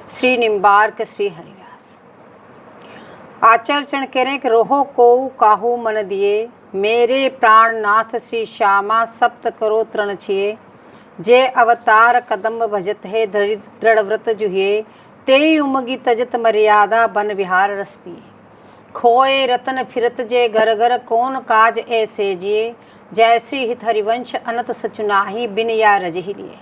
श्री निम्बार्क श्री हरिव्यास। आचार्य कह रहे हैं कि रोहो को काहू मन दिए, मेरे प्राण नाथ श्री श्यामा सप्त करो तृण छिए। जय अवतार कदम्ब भजत है, दृढ़ व्रत जुहिए। ते उमगी तजत मर्यादा, बन विहार रस पिए। खोए रतन फिरत जय घर घर, कौन काज ऐसे जिए। जय श्री हित हरिवंश अनत सचुनाही, बिन या रजहि लिए।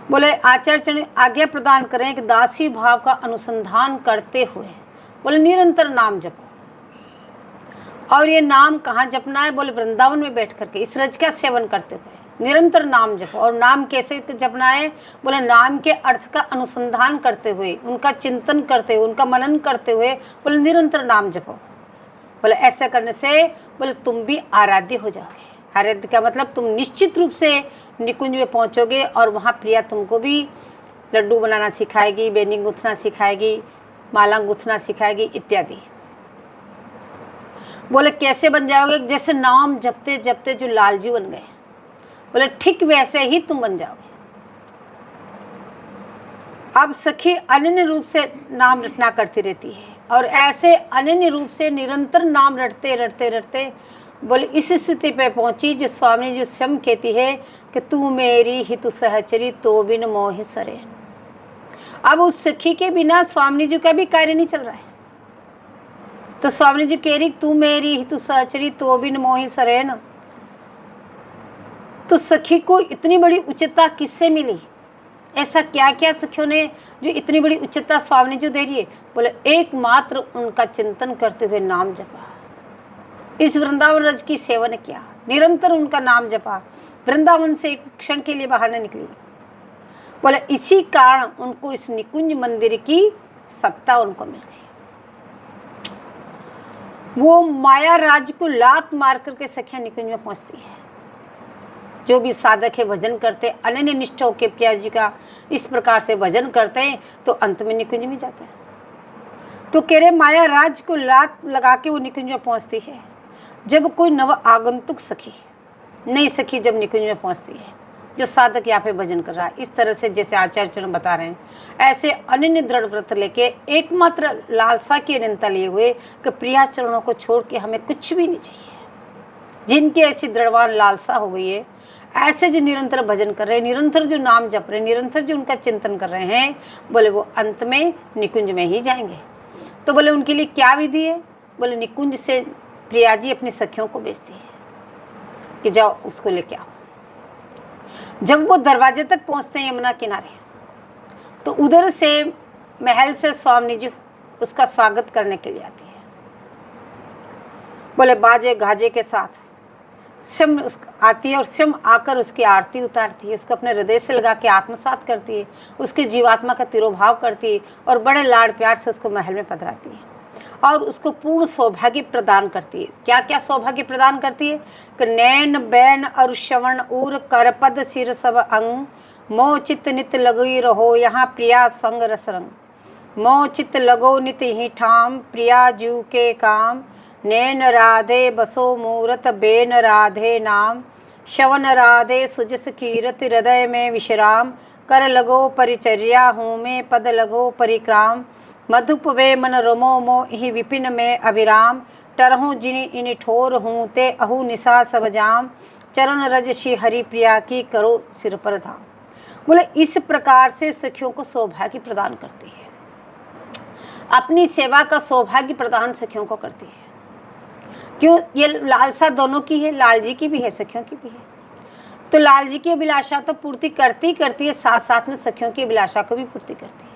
बोले आचार्य आज्ञा प्रदान करें कि दासी भाव का अनुसंधान करते हुए बोले निरंतर नाम जपो। और ये नाम कहाँ जपना है? बोले वृंदावन में बैठ करके इस रज का सेवन करते हुए निरंतर नाम जपो। और नाम कैसे जपना है? बोले नाम के अर्थ का अनुसंधान करते हुए, उनका चिंतन करते हुए, उनका मनन करते हुए बोले निरंतर नाम जपो। बोले ऐसा करने से बोले तुम भी आराध्य हो जाओगे। आराध्य का मतलब तुम निश्चित रूप से निकुंज में पहुंचोगे और वहाँ प्रिया तुमको भी लड्डू बनाना सिखाएगी, बेनी गुथना सिखाएगी, माला गुथना सिखाएगी इत्यादि। बोले कैसे बन जाओगे? जैसे नाम जपते जपते जो लालजी बन गए, बोले ठीक वैसे ही तुम बन जाओगे। अब सखी अनन्य रूप से नाम रटना करती रहती है और ऐसे अनन्य रूप से निरंतर नाम रटते रटते रटते बोले इस स्थिति पे पहुंची जो स्वामी जी स्वयं कहती है कि तू मेरी हितु सहचरी, तो बिन मोहि सरे। अब उस सखी के बिना स्वामी जी का भी कार्य नहीं चल रहा है। तो स्वामी जी कह रही तू मेरी हितु सहचरी, तो बिन मोहि सरे न। तो सखी को इतनी बड़ी उच्चता किससे मिली? ऐसा क्या क्या सखियों ने जो इतनी बड़ी उच्चता स्वामी जी दे रही है? बोले एकमात्र उनका चिंतन करते हुए नाम जपा, इस वृंदावन रज की सेवन किया, निरंतर उनका नाम जपा, वृंदावन से एक क्षण के लिए बाहर न निकली। बोले इसी कारण उनको इस निकुंज मंदिर की सत्ता उनको मिल गई। वो माया राज को लात मार करके सखिया निकुंज में पहुंचती है। जो भी साधक है भजन करते, अनन्य निष्ठ होकर प्रिया जी का इस प्रकार से भजन करते हैं तो अंत में निकुंज में जाते हैं। तो कह रहे माया राज को लात लगा के वो निकुंज में पहुंचती है। जब कोई नव आगंतुक सखी, नई सखी जब निकुंज में पहुंचती है, जो साधक यहाँ पे भजन कर रहा है, इस तरह से जैसे आचार्य चरण बता रहे हैं, ऐसे अनन्य दृढ़ व्रत लेके एकमात्र लालसा की अनंता लिए हुए कि प्रिया चरणों को छोड़ के हमें कुछ भी नहीं चाहिए। जिनकी ऐसी दृढ़वान लालसा हो गई है, ऐसे जो निरंतर भजन कर रहे हैं, निरंतर जो नाम जप रहे हैं, निरंतर जो उनका चिंतन कर रहे हैं, बोले वो अंत में निकुंज में ही जाएंगे। तो बोले उनके लिए क्या विधि है? बोले निकुंज से प्रिया जी अपनी सखियों को भेजती है कि जाओ उसको लेके आओ। जब वो दरवाजे तक पहुंचते हैं यमुना किनारे, तो उधर से महल से स्वामी जी उसका स्वागत करने के लिए आती है। बोले बाजे गाजे के साथ स्वयं आती है और स्वयं आकर उसकी आरती उतारती है, उसको अपने हृदय से लगा के आत्मसात करती है, उसके जीवात्मा का तिरोभाव करती है और बड़े लाड़ प्यार से उसको महल में पधराती है और उसको पूर्ण सौभाग्य प्रदान करती है। क्या क्या सौभाग्य प्रदान करती है? कि नैन बैन और श्रवण उर करपद सिर सब अंग, मोह चित्त नित लगई रहो यहाँ प्रिया संग रसरंग। मोह चित्त लगो नित ही ठाम, प्रिया जीव के काम। नैन राधे बसो मूरत, बेन राधे नाम। श्रवण राधे सुजस कीरत, हृदय में विश्राम। कर लगो परिचर्या हूँ में, पद लगो परिक्राम। मधुप वे मन रमो मो, ही विपिन में अभिराम। टरहूँ जिनि इन ठोर हूँ, ते अहु निशा सब जाम। चरण रज श्री हरि प्रिया की, करो सिर पर धाम। बोले इस प्रकार से सखियों को सौभाग्य प्रदान करती है, अपनी सेवा का सौभाग्य प्रदान सखियों को करती है। क्यों? ये लालसा दोनों की है, लाल जी की भी है, सखियों की भी है। तो लाल जी की अभिलाषा तो पूर्ति करती करती है, साथ साथ में सखियों की अभिलाषा को भी पूर्ति करती है।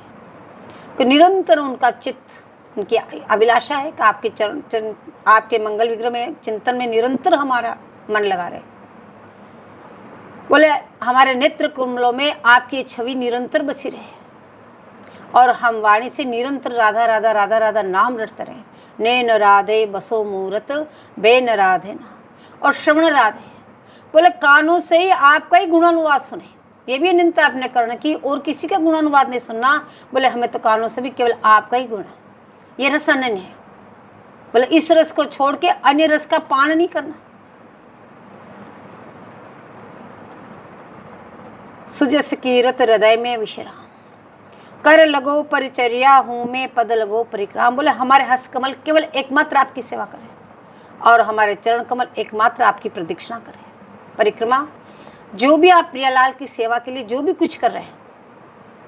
तो निरंतर उनका चित्त, उनकी अभिलाषा है कि आपके चरण आपके मंगल विग्रह में चिंतन में निरंतर हमारा मन लगा रहे। बोले हमारे नेत्र कुंडलों में आपकी छवि निरंतर बसी रहे और हम वाणी से निरंतर राधा राधा राधा राधा नाम रटते रहे। नैन राधे बसो मूरत, बेन राधे ना। और श्रवण राधे, बोले कानों से ही आपका ही गुणानुवाद सुने। ये भी अनंता आपने करना कि और किसी का गुणानुवाद नहीं सुनना। बोले हमें तो कानों से भी केवल आपका ही गुण है, ये रस अनन्य है। बोले इस रस को छोड़ के अन्य रस का पान नहीं करना। सुजस कीरत हृदय में विश्राम, कर लगो परिचर्या हूँ मैं, पद लगो परिक्राम। बोले हमारे हस्त कमल केवल एकमात्र आपकी सेवा करें और हमारे चरण कमल एकमात्र आपकी प्रदक्षिणा करें, परिक्रमा। जो भी आप प्रियालाल की सेवा के लिए जो भी कुछ कर रहे हैं,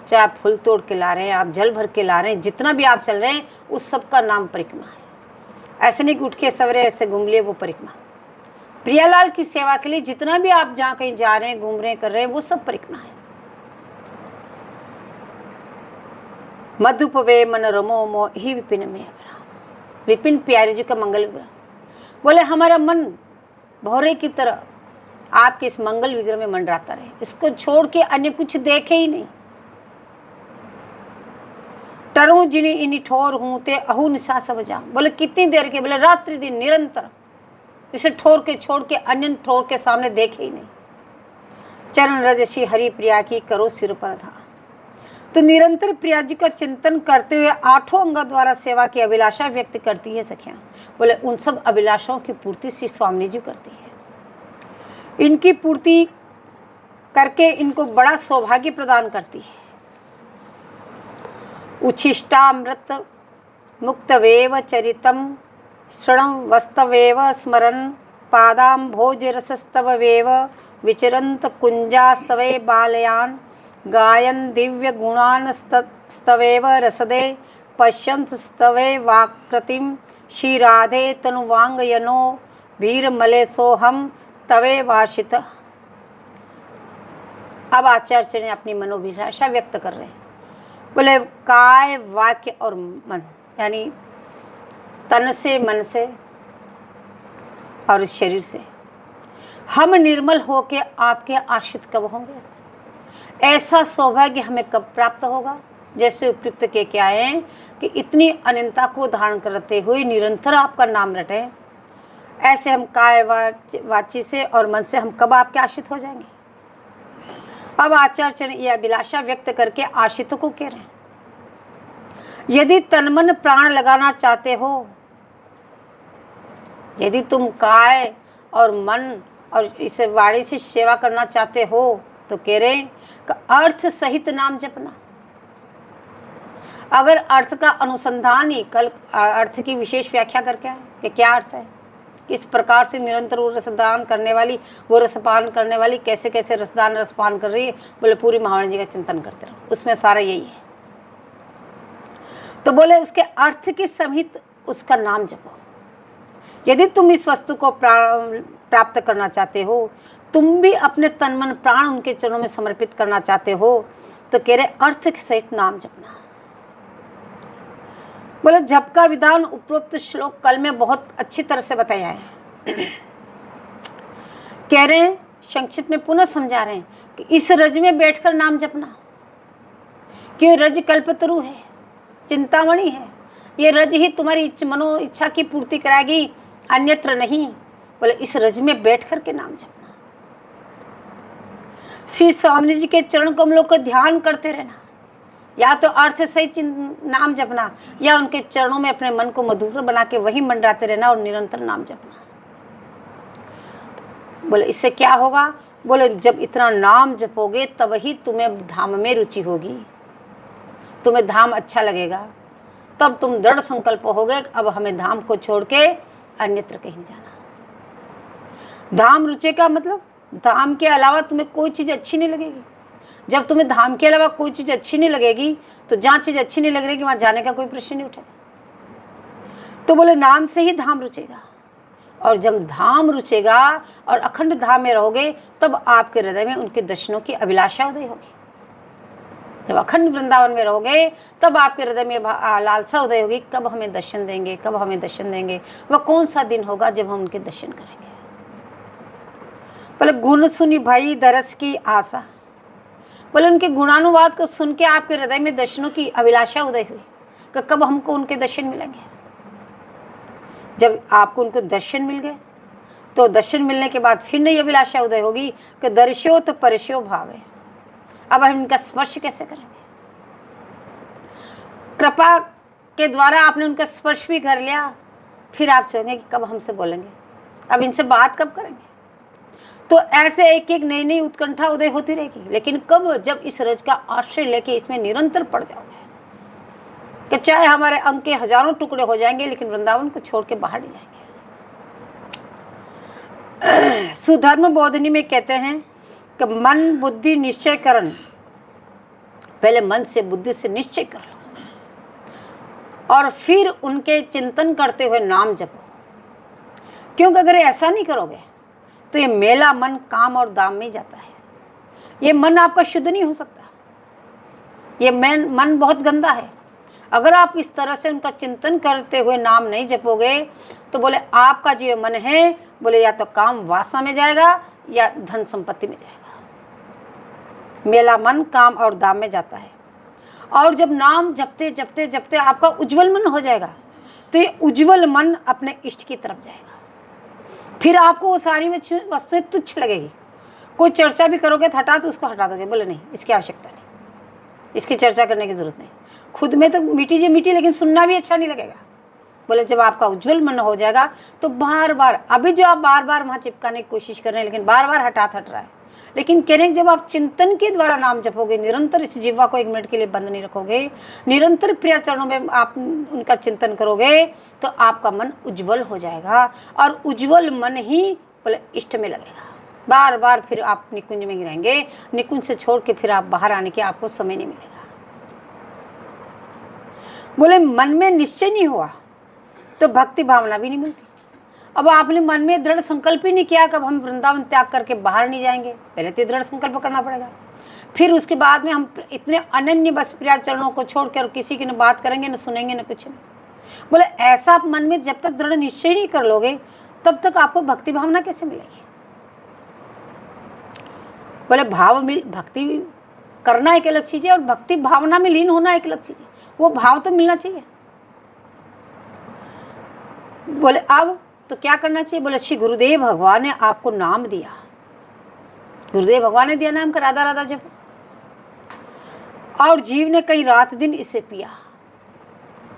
चाहे आप फूल तोड़ के ला रहे हैं, आप जल भर के ला रहे हैं, जितना भी आप चल रहे हैं, उस सब का नाम परिक्रमा है। ऐसे नहीं कि उठ के सवेरे ऐसे घूम लिए, वो परिक्रमा। प्रियालाल की सेवा के लिए जितना भी आप जहाँ कहीं जा रहे हैं, घूम रहे हैं, कर रहे हैं, वो सब परिक्रमा है। मधुपवे मन रमो मो ही विपिन में अभिराम। विपिन प्यारे जी का मंगल विग्रह। बोले हमारा मन भौरे की तरह आपके इस मंगल विग्रह में मंडराता रहे, इसको छोड़ के अन्य कुछ देखे ही नहीं। टरूं जिनी इनी ठोर हूं ते अहू निशा सब जा। बोले कितनी देर के, बोले रात्रि दिन निरंतर इसे ठोर के छोड़ के अन्य ठोर के सामने देखे ही नहीं। चरण रजसी हरि प्रिया की करो सिर पर धारण। तो निरंतर प्रिया जी का चिंतन करते हुए आठों अंगों द्वारा सेवा की अभिलाषा व्यक्त करती है सखियां। बोले उन सब अभिलाषाओं की पूर्ति श्री स्वामी जी करती है। इनकी पूर्ति करके इनको बड़ा सौभाग्य प्रदान करती है। उच्छिष्टामृत मुक्तवेव चरितम शृणं वस्तवेव स्मरन् पादां भोजरसस्तवेव विचरन्त कुञ्जास्तवे बालयान् गायन दिव्य गुणान स्तवेव रसदे पश्यंत स्तवे वाकृतिम श्री राधे तनुवांगयनो वीरमले सोहम तवे वाशित। अब आचार्य ने अपनी मनोभिलाषा व्यक्त कर रहे हैं। बोले काय वाक्य और मन, यानी तन से, मन से और इस शरीर से हम निर्मल होके आपके आश्रित कब होंगे? ऐसा सौभाग्य हमें कब प्राप्त होगा? जैसे उपयुक्त के क्या है कि इतनी अनंतता को धारण करते हुए निरंतर आपका नाम रटें, ऐसे हम काय वाची से और मन से हम कब आपके आश्रित हो जाएंगे? अब आचार्य ने यह अभिलाषा व्यक्त करके आश्रितों को कह रहे हैं, यदि तन मन प्राण लगाना चाहते हो, यदि तुम काय और मन और इस वाणी से सेवा करना चाहते हो, तो कह रहे हैं कि अर्थ सहित नाम जपना। अगर अर्थ का अनुसंधान ही, कल अर्थ की विशेष व्याख्या करके आए कि क्या अर्थ है, किस प्रकार से निरंतर वो रसदान करने वाली, वो रसपान करने वाली कैसे कैसे रसदान रसपान कर रही है। बोले पूरी महावाणी जी का चिंतन करते रहो, उसमें सारा यही है। तो बोले उसके अर्थ के सहित उसका नाम जपो। यदि तुम इस वस्तु को प्राप्त करना चाहते हो, तुम भी अपने तन मन प्राण उनके चरणों में समर्पित करना चाहते हो, तो कह रहे अर्थ के सहित नाम जपना। बोले जप का विधान उपरोक्त श्लोक कल में बहुत अच्छी तरह से बताया है। कह रहे हैं, संक्षिप्त में पुनः समझा रहे हैं कि इस रज में बैठकर नाम जपना, क्यों रज कल्पतरु है, चिंतामणि है। ये रज ही तुम्हारी मनो इच्छा की पूर्ति कराएगी, अन्यत्र नहीं। बोले इस रज में बैठ करके नाम जपना। श्री स्वामी जी के चरण कमलों का ध्यान करते रहना, या तो अर्थ सहित नाम जपना, या उनके चरणों में अपने मन को मधुर बना के वही मंडराते रहना और निरंतर नाम जपना। बोले इससे क्या होगा? बोले जब इतना नाम जपोगे तब ही तुम्हें धाम में रुचि होगी, तुम्हें धाम अच्छा लगेगा, तब तुम दृढ़ संकल्प होगे अब हमें धाम को छोड़ के अन्यत्र कहीं जाना। धाम रुचि का मतलब धाम के अलावा तुम्हें कोई चीज़ अच्छी नहीं लगेगी। जब तुम्हें धाम के अलावा कोई चीज़ अच्छी नहीं लगेगी, तो जहाँ चीज़ अच्छी नहीं लग रही वहाँ जाने का कोई प्रश्न नहीं उठेगा। तो बोले नाम से ही धाम रुचेगा, और जब धाम रुचेगा और अखंड धाम में रहोगे, तब आपके हृदय में उनके दर्शनों की अभिलाषा उदय होगी। जब अखंड वृंदावन में रहोगे, तब आपके हृदय में लालसा उदय होगी, कब हमें दर्शन देंगे, कब हमें दर्शन देंगे। वह कौन सा दिन होगा जब हम उनके दर्शन करेंगे। बोले गुण सुनी भाई दरस की आशा। बोले उनके गुणानुवाद को सुन के आपके हृदय में दर्शनों की अभिलाषा उदय हुई कि कब हमको उनके दर्शन मिलेंगे। जब आपको उनको दर्शन मिल गए, तो दर्शन मिलने के बाद फिर नई अभिलाषा उदय होगी कि दर्शो तो परशो भाव है, अब हम इनका स्पर्श कैसे करेंगे। कृपा के द्वारा आपने उनका स्पर्श भी कर लिया, फिर आप चाहेंगे कि कब हमसे बोलेंगे, अब इनसे बात कब करेंगे। तो ऐसे एक एक नई नई उत्कंठा उदय होती रहेगी। लेकिन कब? जब इस रज का आश्रय लेके इसमें निरंतर पड़ जाओगे कि चाहे हमारे अंग के हजारों टुकड़े हो जाएंगे, लेकिन वृंदावन को छोड़ के बाहर नहीं जाएंगे। सुधर्म बोधनी में कहते हैं कि मन बुद्धि निश्चय करण, पहले मन से बुद्धि से निश्चय कर लो और फिर उनके चिंतन करते हुए नाम जपो। क्योंकि अगर ऐसा नहीं करोगे तो ये मेला मन काम और दाम में जाता है। ये मन आपका शुद्ध नहीं हो सकता। ये मन बहुत गंदा है। अगर आप इस तरह से उनका चिंतन करते हुए नाम नहीं जपोगे तो बोले आपका जो मन है, बोले या तो काम वासना में जाएगा या धन संपत्ति में जाएगा। मेला मन काम और दाम में जाता है। और जब नाम जपते जपते जपते आपका उज्जवल मन हो जाएगा तो ये उज्जवल मन अपने इष्ट की तरफ जाएगा। फिर आपको वो सारी वस्तुएं तुच्छ लगेगी। कोई चर्चा भी करोगे तो हटा तो उसको हटा दोगे, बोले नहीं इसकी आवश्यकता नहीं, इसकी चर्चा करने की जरूरत नहीं। खुद में तो मीठी जी मीठी, लेकिन सुनना भी अच्छा नहीं लगेगा। बोले जब आपका उज्जवल मन हो जाएगा तो बार बार, अभी जो आप बार बार वहाँ चिपकाने की कोशिश कर रहे हैं लेकिन बार बार हट रहा है, लेकिन कहने जब आप चिंतन के द्वारा नाम जपोगे, निरंतर इस जीवा को एक मिनट के लिए बंद नहीं रखोगे, निरंतर प्रिय चरणों में आप उनका चिंतन करोगे तो आपका मन उज्जवल हो जाएगा। और उज्जवल मन ही बोले इष्ट में लगेगा। बार बार फिर आप निकुंज में रहेंगे, निकुंज से छोड़ के फिर आप बाहर आने के आपको समय नहीं मिलेगा। बोले मन में निश्चय नहीं हुआ तो भक्ति भावना भी नहीं मिलती। अब आपने मन में दृढ़ संकल्प ही नहीं किया कि अब हम वृंदावन त्याग करके बाहर नहीं जाएंगे, पहले तो दृढ़ संकल्प करना पड़ेगा। फिर उसके बाद में हम इतने अनन्य बस प्रिय चरणों को छोड़कर किसी की न बात करेंगे, न सुनेंगे, न कुछ नहीं। बोले ऐसा आप मन में जब तक दृढ़ निश्चय नहीं कर लोगे तब तक आपको भक्ति भावना कैसे मिलेगी? बोले भक्ति करना एक अलग चीज है और भक्ति भावना में लीन होना एक अलग चीज है। वो भाव तो मिलना चाहिए। बोले अब तो क्या करना चाहिए? बोले श्री गुरुदेव भगवान ने आपको नाम दिया, गुरुदेव भगवान ने दिया नाम का राधा राधा जप, और जीव ने कई रात दिन इसे पिया,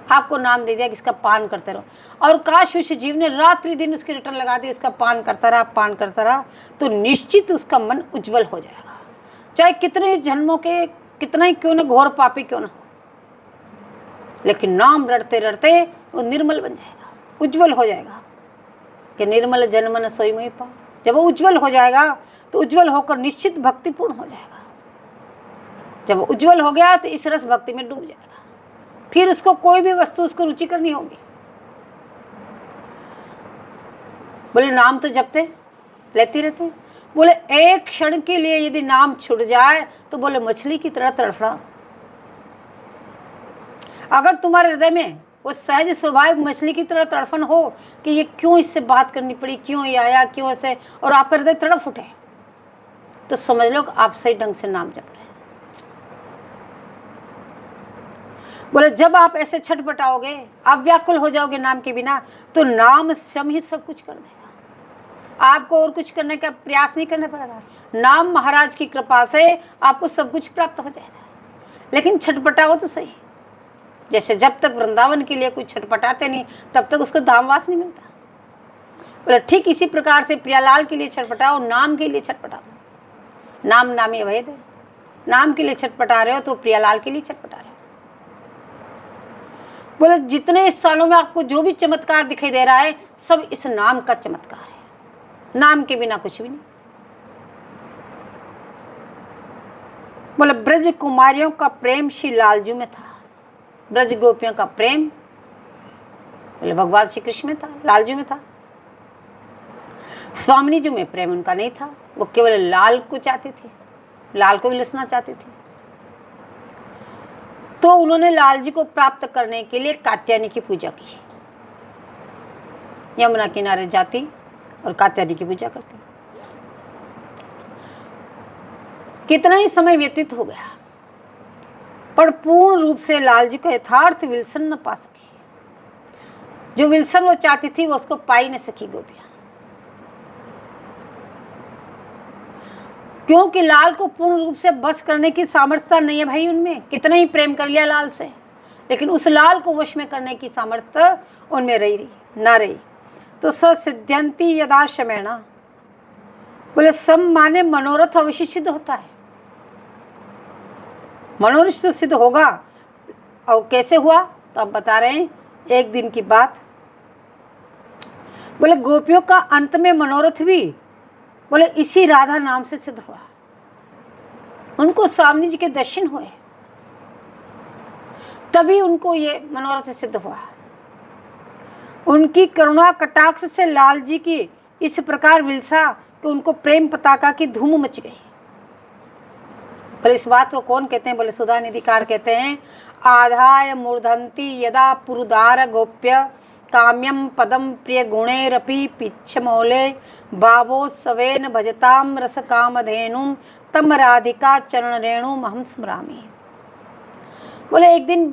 आपको नाम दे दिया कि इसका पान करते रहो। और काश उस जीव ने रात्रि दिन उसके रिटर्न लगा दिया, इसका पान करता रहा, तो निश्चित उसका मन उज्जवल हो जाएगा। चाहे कितने जन्मों के कितना ही क्यों न घोर पापी क्यों न हो, लेकिन नाम रटते रटते वो निर्मल बन जाएगा, उज्जवल हो जाएगा। कि निर्मल जन्मन सोई में पा, जब वो उज्जवल हो जाएगा तो उज्जवल होकर निश्चित भक्तिपूर्ण हो जाएगा। जब वो उज्जवल हो गया तो इस रस भक्ति में डूब जाएगा। फिर उसको कोई भी वस्तु उसको रुचिकर नहीं होगी। बोले नाम तो जपते लेते रहते। बोले एक क्षण के लिए यदि नाम छूट जाए तो बोले मछली की तरह तड़फड़ा। अगर तुम्हारे हृदय में वो सहज स्वाभाविक मछली की तरह तड़फन हो कि ये क्यों इससे बात करनी पड़ी, क्यों ये आया, क्यों ऐसे, और आपका हृदय तड़फ उठे, तो समझ लो कि आप सही ढंग से नाम जप रहे हैं। बोले जब आप ऐसे छटपटाओगे, आप व्याकुल हो जाओगे नाम के बिना, तो नाम स्वयं ही सब कुछ कर देगा। आपको और कुछ करने का प्रयास नहीं करना पड़ेगा। नाम महाराज की कृपा से आपको सब कुछ प्राप्त हो जाएगा। लेकिन छटपटाओ तो सही। जैसे जब तक वृंदावन के लिए कोई छटपटाते नहीं तब तक उसको धामवास नहीं मिलता। बोले ठीक इसी प्रकार से प्रियालाल के लिए छटपटाओ, नाम के लिए छटपटाओ। नाम नामी अभेद है। नाम के लिए छटपटा रहे हो तो प्रियालाल के लिए छटपटा रहे हो। बोले जितने इस सालों में आपको जो भी चमत्कार दिखाई दे रहा है सब इस नाम का चमत्कार है। नाम के बिना कुछ भी नहीं। बोले ब्रज कुमारियों का प्रेम श्री लालजू में था। ब्रज गोपियों का प्रेम बोले भगवान श्री कृष्ण में था, लालजू में था। स्वामिनी जी में प्रेम उनका नहीं था। वो केवल लाल को चाहती थी, लाल को विलसना चाहती थी। तो उन्होंने लाल जी को प्राप्त करने के लिए कात्यायनी की पूजा की। यमुना किनारे जाती और कात्यायनी की पूजा करती। कितना ही समय व्यतीत हो गया पर पूर्ण रूप से लाल जी को यथार्थ विल्सन न पा सकी। जो विल्सन वो चाहती थी वो उसको पा ही नहीं सकी गोपियां, क्योंकि लाल को पूर्ण रूप से बस करने की सामर्थ्यता नहीं है भाई उनमें। कितना ही प्रेम कर लिया लाल से, लेकिन उस लाल को वश में करने की सामर्थ्य उनमें रही ना रही। तो सिद्ध्यंती यदा शमेणा, बोले सम माने मनोरथ अवश्य सिद्ध होता है, मनोरथ तो सिद्ध होगा। और कैसे हुआ तो आप बता रहे हैं, एक दिन की बात। बोले गोपियों का अंत में मनोरथ भी बोले इसी राधा नाम से सिद्ध हुआ। उनको स्वामी जी के दर्शन हुए, तभी उनको ये मनोरथ सिद्ध हुआ। उनकी करुणा कटाक्ष से लाल जी की इस प्रकार विलसा कि उनको प्रेम पताका की धूम मच गई। बोले इस बात को कौन कहते हैं? बोले सुधा निधिकार कहते हैं, आधाय मूर्धन्ति यदा पुरुदार गोप्य काम्यम पदम प्रिय गुणेरपि पिच्छमौले भावोत्सवेन भजताम रस कामधेनुम तम राधिका चरण रेणुम अहम स्मरामि। बोले एक दिन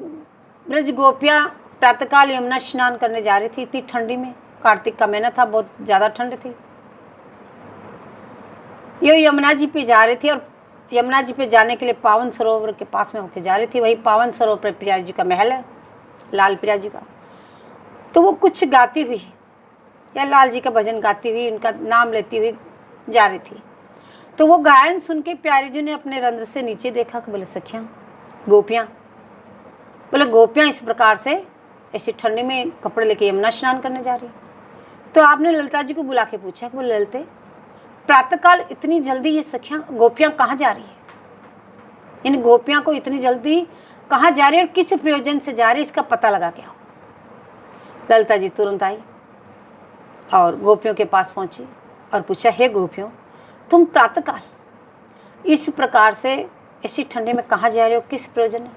ब्रज गोपियाँ प्रातःकाल यमुना स्नान करने जा रही थी, इतनी ठंडी में, कार्तिक का महीना था, बहुत ज़्यादा ठंड थी। ये यमुना जी पे जा रही थी और यमुना जी पे जाने के लिए पावन सरोवर के पास में होके जा रही थी। वहीं पावन सरोवर पर प्रिया जी का महल है, लाल प्रिया जी का। तो वो कुछ गाती हुई या लाल जी का भजन गाती हुई, उनका नाम लेती हुई जा रही थी। तो वो गायन सुन के प्यारी जी ने अपने रंध्र से नीचे देखा कि बोले सखियाँ गोपियाँ, बोले गोपियाँ इस प्रकार से ऐसी ठंडी में कपड़े लेके यमुना स्नान करने जा रही। तो आपने ललिता जी को बुला के पूछा कि बोले ललिते, प्रातःकाल इतनी जल्दी ये सखियाँ गोपियाँ कहाँ जा रही है? इन गोपियाँ को इतनी जल्दी कहाँ जा रही है और किस प्रयोजन से जा रही है, इसका पता लगा के आओ। ललिता जी तुरंत आई और गोपियों के पास पहुँची और पूछा, हे गोपियों, तुम प्रातःकाल इस प्रकार से ऐसी ठंडी में कहाँ जा रहे हो, किस प्रयोजन है?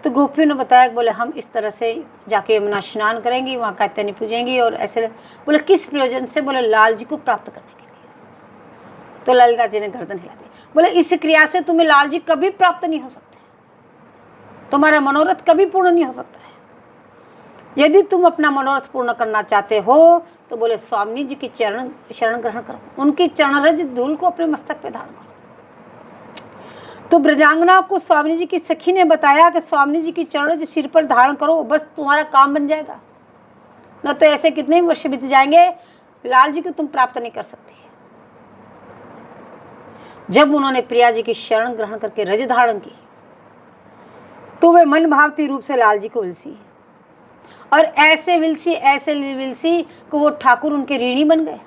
तो गोपियों ने बताया, बोले हम इस तरह से जाके यमुना स्नान करेंगी, वहाँ कात्यायनी पूजेंगी और ऐसे। बोले किस प्रयोजन से? बोले लाल जी को प्राप्त करने के लिए। तो ललिता जी ने गर्दन हिला दी। बोले इस क्रिया से तुम्हें लाल जी कभी प्राप्त नहीं हो सकते, तुम्हारा मनोरथ कभी पूर्ण नहीं हो सकता है। यदि तुम अपना मनोरथ पूर्ण करना चाहते हो तो बोले स्वामी जी की शरण ग्रहण करो, उनकी चरणरज धूल को अपने मस्तक पे धारण करो। तो ब्रजांगना को स्वामी जी की सखी ने बताया कि स्वामी जी की चरणरज सिर पर धारण करो, बस तुम्हारा काम बन जाएगा। न तो ऐसे कितने ही वर्ष बीत जाएंगे, लाल जी को तुम प्राप्त नहीं कर सकती। जब उन्होंने प्रिया जी की शरण ग्रहण करके रज धारण की तो वे मन भावती रूप से लाल जी को विलसी, और ऐसे विलसी कि वो ठाकुर उनके ऋणी बन गए।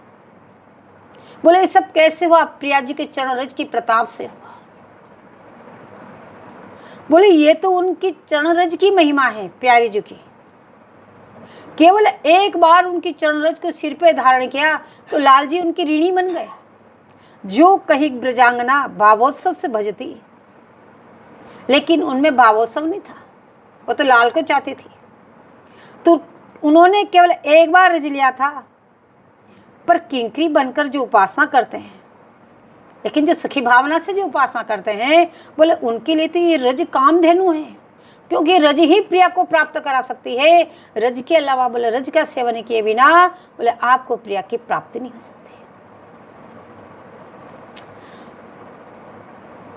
बोले ये सब कैसे हुआ? प्रिया जी के चरण रज की प्रताप से हुआ। बोले ये तो उनकी चरण रज की महिमा है, प्यारी जी की। केवल एक बार उनकी चरण रज को सिर पे धारण किया तो लाल जी उनके ऋणी बन गए। जो कही ब्रजांगना भावोत्सव से भजती, लेकिन उनमें भावोत्सव नहीं था, वो तो लाल को चाहती थी। तो उन्होंने केवल एक बार रज लिया था, पर किंकरी बनकर जो उपासना करते हैं, लेकिन जो सखी भावना से जो उपासना करते हैं, बोले उनके लिए तो ये रज कामधेनु है, क्योंकि रज ही प्रिया को प्राप्त करा सकती है। रज के अलावा बोले रज का सेवन किए बिना बोले आपको प्रिया की प्राप्ति नहीं हो सकती।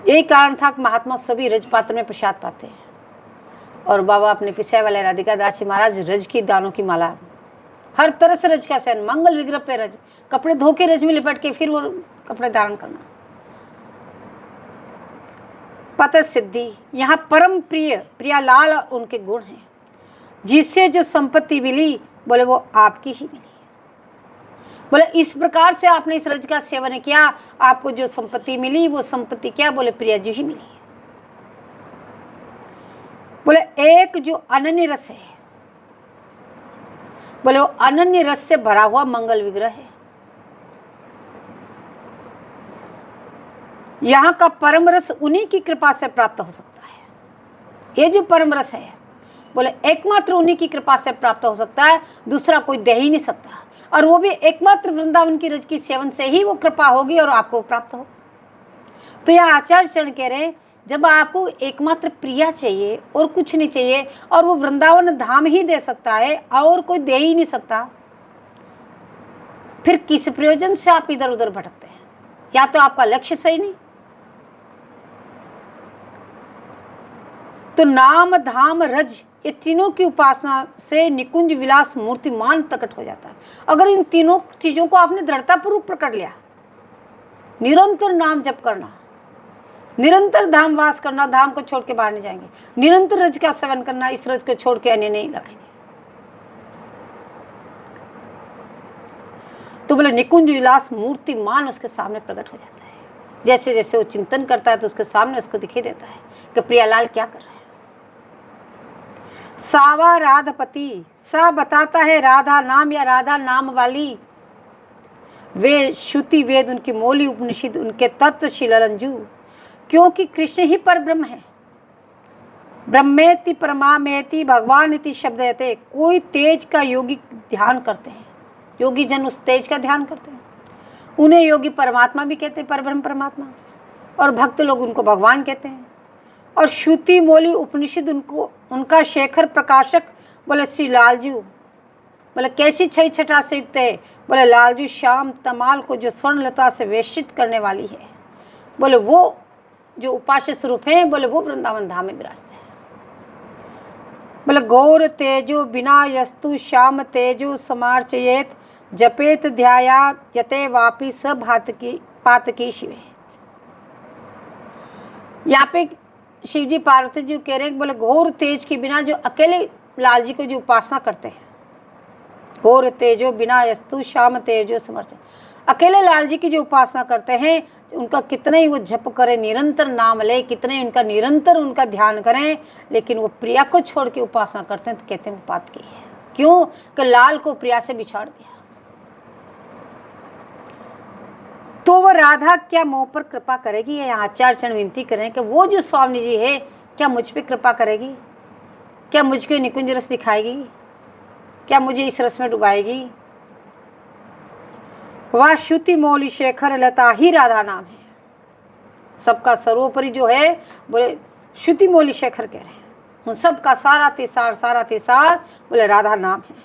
यही कारण था कि महात्मा सभी रज पात्र में प्रसाद पाते हैं, और बाबा अपने पिछाए वाले राधिका दास जी महाराज रज की दानों की माला, हर तरह से रज का सेवन, मंगल विग्रह पे रज, कपड़े धो के रज में लिपट के फिर वो कपड़े धारण करना। पत सिद्धि, यहाँ परम प्रिय प्रियालाल और उनके गुण हैं, जिससे जो संपत्ति मिली बोले वो आपकी ही मिली। बोले इस प्रकार से आपने इस रज का सेवन किया, आपको जो संपत्ति मिली वो संपत्ति क्या? बोले प्रिया जी ही मिली। बोले एक जो अनन्य रस है, बोले वो अनन्य रस से भरा हुआ मंगल विग्रह है। यहाँ का परम रस उन्हीं की कृपा से प्राप्त हो सकता है। ये जो परम रस है बोले एकमात्र उन्हीं की कृपा से प्राप्त हो सकता है, दूसरा कोई दे ही नहीं सकता, और वो भी एकमात्र वृंदावन की रज की सेवन से ही वो कृपा होगी और आपको प्राप्त होगा। तो यह आचार्य चरण कह रहे हैं, जब आपको एकमात्र प्रिया चाहिए और कुछ नहीं चाहिए, और वो वृंदावन धाम ही दे सकता है और कोई दे ही नहीं सकता, फिर किस प्रयोजन से आप इधर उधर भटकते हैं? या तो आपका लक्ष्य सही नहीं। तो नाम धाम रज ये तीनों की उपासना से निकुंज विलास मूर्तिमान प्रकट हो जाता है। अगर इन तीनों चीजों को आपने दृढ़तापूर्वक पकड़ लिया, निरंतर नाम जप करना, निरंतर धाम वास करना, धाम को छोड़ के बाहर नहीं जाएंगे। निरंतर रज का सेवन करना, इस रज को छोड़ के अन्य नहीं लगाएंगे। तो बोले निकुंज विलास मूर्तिमान उसके सामने प्रकट हो जाता है। जैसे जैसे वो चिंतन करता है तो उसके सामने उसको दिखाई देता है कि प्रियालाल क्या कर रहा है। सावा राधपति, सा बताता है राधा नाम या राधा नाम वाली। वे श्रुति वेद उनकी मौली उपनिषद उनके तत्व शिलरंजू, क्योंकि कृष्ण ही पर ब्रह्म है। ब्रह्मेति परमामेति भगवान इति शब्दयते। कोई तेज का योगी ध्यान करते हैं, योगी जन उस तेज का ध्यान करते हैं, उन्हें योगी परमात्मा भी कहते हैं, परब्रह्म परमात्मा, और भक्त लोग उनको भगवान कहते हैं। और श्रुति मौली उपनिषद उनको उनका शेखर प्रकाशक बोले श्री लालजू। बोले कैसी छवि छटा से युक्त है? बोले लालजू श्याम तमाल को जो स्वर्णलता से वेष्टित करने वाली है। बोले वो जो उपास्य स्वरूप है, बोले वो वृंदावन धाम में विराजते हैं। बोले गौर तेजो बिना यस्तु श्याम तेजो समार्चयेत जपेत ध्यायात यते वापी सब पातकी शिवे। यहाँ पे शिव जी पार्वती जी कह रहे हैं, बोले घोर तेज के बिना जो अकेले लाल जी को जो उपासना करते हैं, घोर तेजो बिना यस्तु श्याम तेजो समर्चय, अकेले लाल जी की जो उपासना करते हैं, उनका कितने ही वो जप करें, निरंतर नाम ले, कितने उनका निरंतर उनका ध्यान करें, लेकिन वो प्रिया को छोड़ के उपासना करते हैं तो कहते हैं वो पात की है। क्यों? कि लाल को प्रिया से बिछाड़ दिया। तो वो राधा क्या मोह पर कृपा करेगी? ये आचार्य चरण विनती करें कि वो जो स्वामी जी है क्या मुझ पे कृपा करेगी? क्या मुझको निकुंज रस दिखाएगी? क्या मुझे इस रस में डुबाएगी? वह श्रुति मौली शेखर लता ही राधा नाम है। सबका सर्वोपरि जो है, बोले श्रुति मौली शेखर कह रहे हैं, उन सबका सारा तिसार बोले राधा नाम है।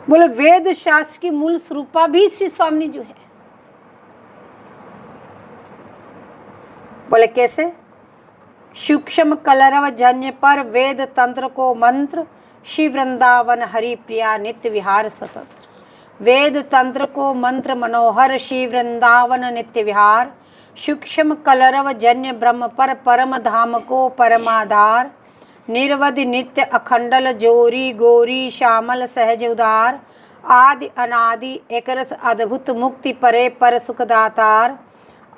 बोले वेद शास्त्र की मूल स्वरूपा भी श्री स्वामी जो है। बोले कैसे? सूक्ष्म कलरव जन्य पर वेद तंत्र को मंत्र, शिव वृंदावन हरि प्रिया नित्य विहार स्वतंत्र। वेद तंत्र को मंत्र मनोहर, शिव वृंदावन नित्य विहार। सूक्ष्म कलरव जन्य ब्रह्म पर परम धाम को परमाधार। निर्वधि नित्य अखंडल जोरी गोरी श्यामल सहज उदार। आदि अनादि एकरस अद्भुत मुक्ति परे पर सुखदातार।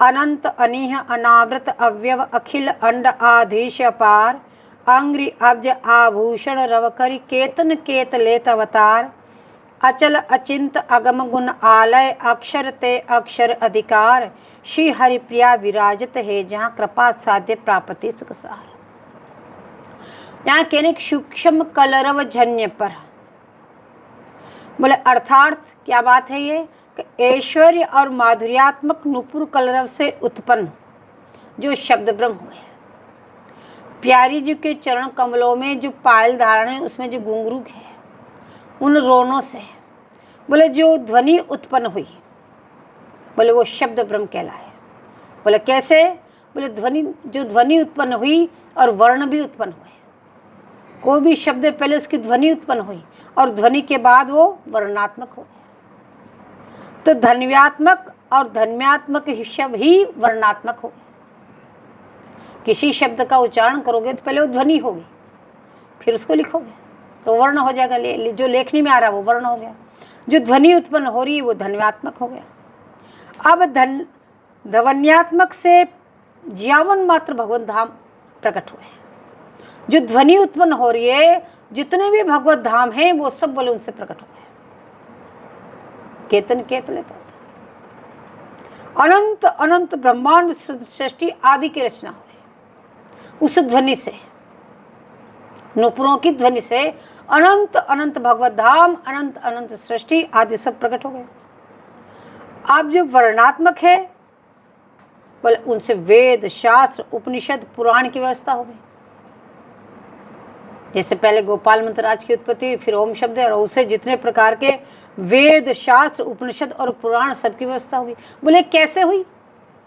अनंत अनिह अनावृत अव्यव अखिल अंड आधीश अपार। अंग्रि अब्ज आभूषण रवकरि केतन केत लेत अवतार। अचल अचिंत अगम गुण आलय अक्षर ते अक्षर अधिकार। श्री हरिप्रिया विराजत है जहाँ कृपा साध्य प्राप्ति सुखसार। यहाँ कहने सूक्ष्म कलरव जन्य पर, बोले अर्थात क्या बात है ये कि ऐश्वर्य और माधुर्यात्मक नुपुर कलरव से उत्पन्न जो शब्द ब्रह्म हुए, प्यारी जी के चरण कमलों में जो पायल धारण है, उसमें जो घुंघरू है, उन रोनों से बोले जो ध्वनि उत्पन्न हुई, बोले वो शब्द ब्रह्म कहलाए। बोले कैसे? बोले ध्वनि उत्पन्न हुई और वर्ण भी उत्पन्न हुए। कोई भी शब्द पहले उसकी ध्वनि उत्पन्न हुई और ध्वनि के बाद वो वर्णात्मक हो गया। तो धन्यात्मक और धन्यात्मक शब्द ही वर्णात्मक हो गए। किसी शब्द का उच्चारण करोगे तो पहले वो ध्वनि होगी, फिर उसको लिखोगे तो वर्ण हो जाएगा। जो लेखनी में आ रहा है वो वर्ण हो गया। जो ध्वनि उत्पन्न हो रही है वो धन्यात्मक हो गया। अब ध्वन्यात्मक से ज्यावन मात्र भगवत धाम प्रकट हुए। जो ध्वनि उत्पन्न हो रही है, जितने भी भगवत धाम हैं वो सब बोले उनसे प्रकट हो गए। केतन केत लेता अनंत अनंत ब्रह्मांड सृष्टि आदि की रचना हुई उस ध्वनि से, नुपुरों की ध्वनि से अनंत अनंत भगवत धाम, अनंत अनंत सृष्टि आदि सब प्रकट हो गए। अब जो वर्णात्मक है, बोले उनसे वेद शास्त्र उपनिषद पुराण की व्यवस्था हो गई। जैसे पहले गोपाल मंत्राज की उत्पत्ति हुई, फिर ओम शब्द और उसे जितने प्रकार के वेद शास्त्र उपनिषद और पुराण सबकी व्यवस्था होगी। बोले कैसे हुई?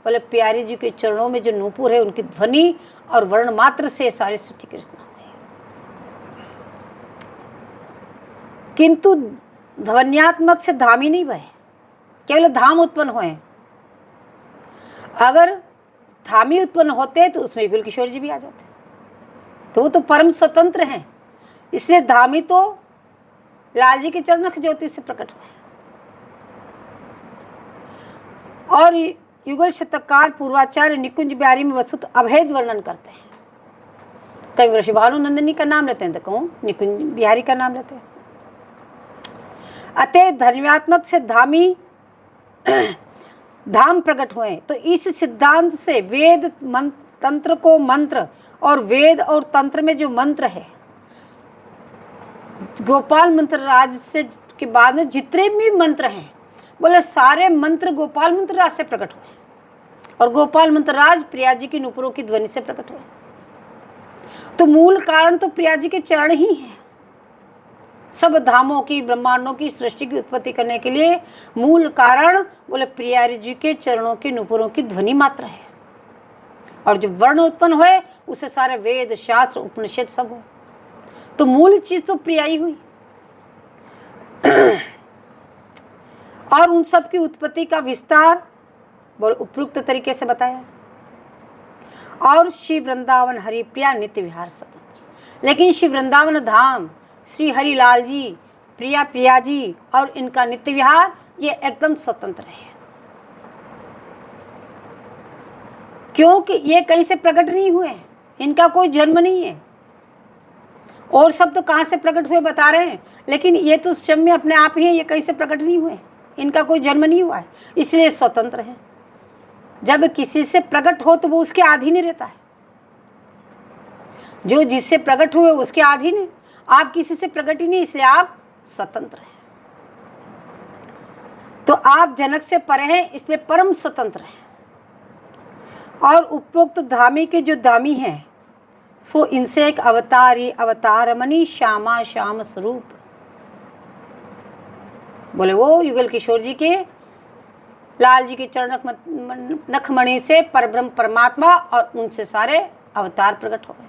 बोले प्यारी जी के चरणों में जो नूपुर है उनकी ध्वनि और वर्ण मात्र से सारी सृष्टि की रचना हो गई। किंतु ध्वन्यात्मक से धाम ही नहीं बहे, केवल धाम उत्पन्न हुए। अगर धामी उत्पन्न होते तो उसमें युगल किशोर जी भी आ जाते, तो वो तो परम स्वतंत्र हैं। इसलिए धामी तो लाल जी के चरणक ज्योति से प्रकट हुए। और युगल शतकार पूर्वाचार्य निकुंज बिहारी में वस्तुत अभेद वर्णन करते हैं। कई ऋषि भानुनंदिनी का नाम लेते हैं तो कहूँ निकुंज बिहारी का नाम लेते हैं। अतः धन्यात्मक से धामी धाम प्रकट हुए। तो इस सिद्धांत से वेद तंत्र को मंत्र और वेद और तंत्र में जो मंत्र है, गोपाल मंत्र राज से के बाद में जितने भी मंत्र हैं बोले सारे मंत्र गोपाल मंत्र राज से प्रकट हुए और गोपाल मंत्र राज प्रिया जी की नुपुरों की ध्वनि से प्रकट हुए। तो मूल कारण तो प्रिया जी के चरण ही हैं। सब धामों की ब्रह्मांडों की सृष्टि की उत्पत्ति करने के लिए मूल कारण बोले प्रिया जी के चरणों के नुपुरों की ध्वनि मात्र है। और जो वर्ण उत्पन्न हुए उसे सारे वेद शास्त्र उपनिषद सब हुए। तो मूल चीज तो प्रिया ही हुई। और उन सब की उत्पत्ति का विस्तार बोल उपयुक्त तरीके से बताया। और श्री वृंदावन हरि प्रिया नित्य विहार स्वतंत्र। लेकिन श्री वृंदावन धाम श्री हरिलाल जी प्रिया जी और इनका नित्य विहार ये एकदम स्वतंत्र है, क्योंकि ये कहीं से प्रकट नहीं हुए, इनका कोई जन्म नहीं है। और सब तो कहाँ से प्रकट हुए बता रहे हैं, लेकिन ये तो स्वयं में अपने आप ही है, ये कहीं से प्रकट नहीं हुए, इनका कोई जन्म नहीं हुआ है, इसलिए स्वतंत्र है। जब किसी से प्रकट हो तो वो उसके अधीन ही रहता है। जो जिससे प्रकट हुए उसके अधीन है। आप किसी से प्रकट ही नहीं, इसलिए आप स्वतंत्र हैं। तो आप जनक से परे हैं, इसलिए परम स्वतंत्र हैं। और उपरोक्त धामी के जो धामी हैं सो इनसे एक अवतारी अवतारमणि श्यामा श्याम स्वरूप बोले वो युगल किशोर जी के लाल जी के चरण नखमणि से परब्रह्म परमात्मा और उनसे सारे अवतार प्रकट हो गए।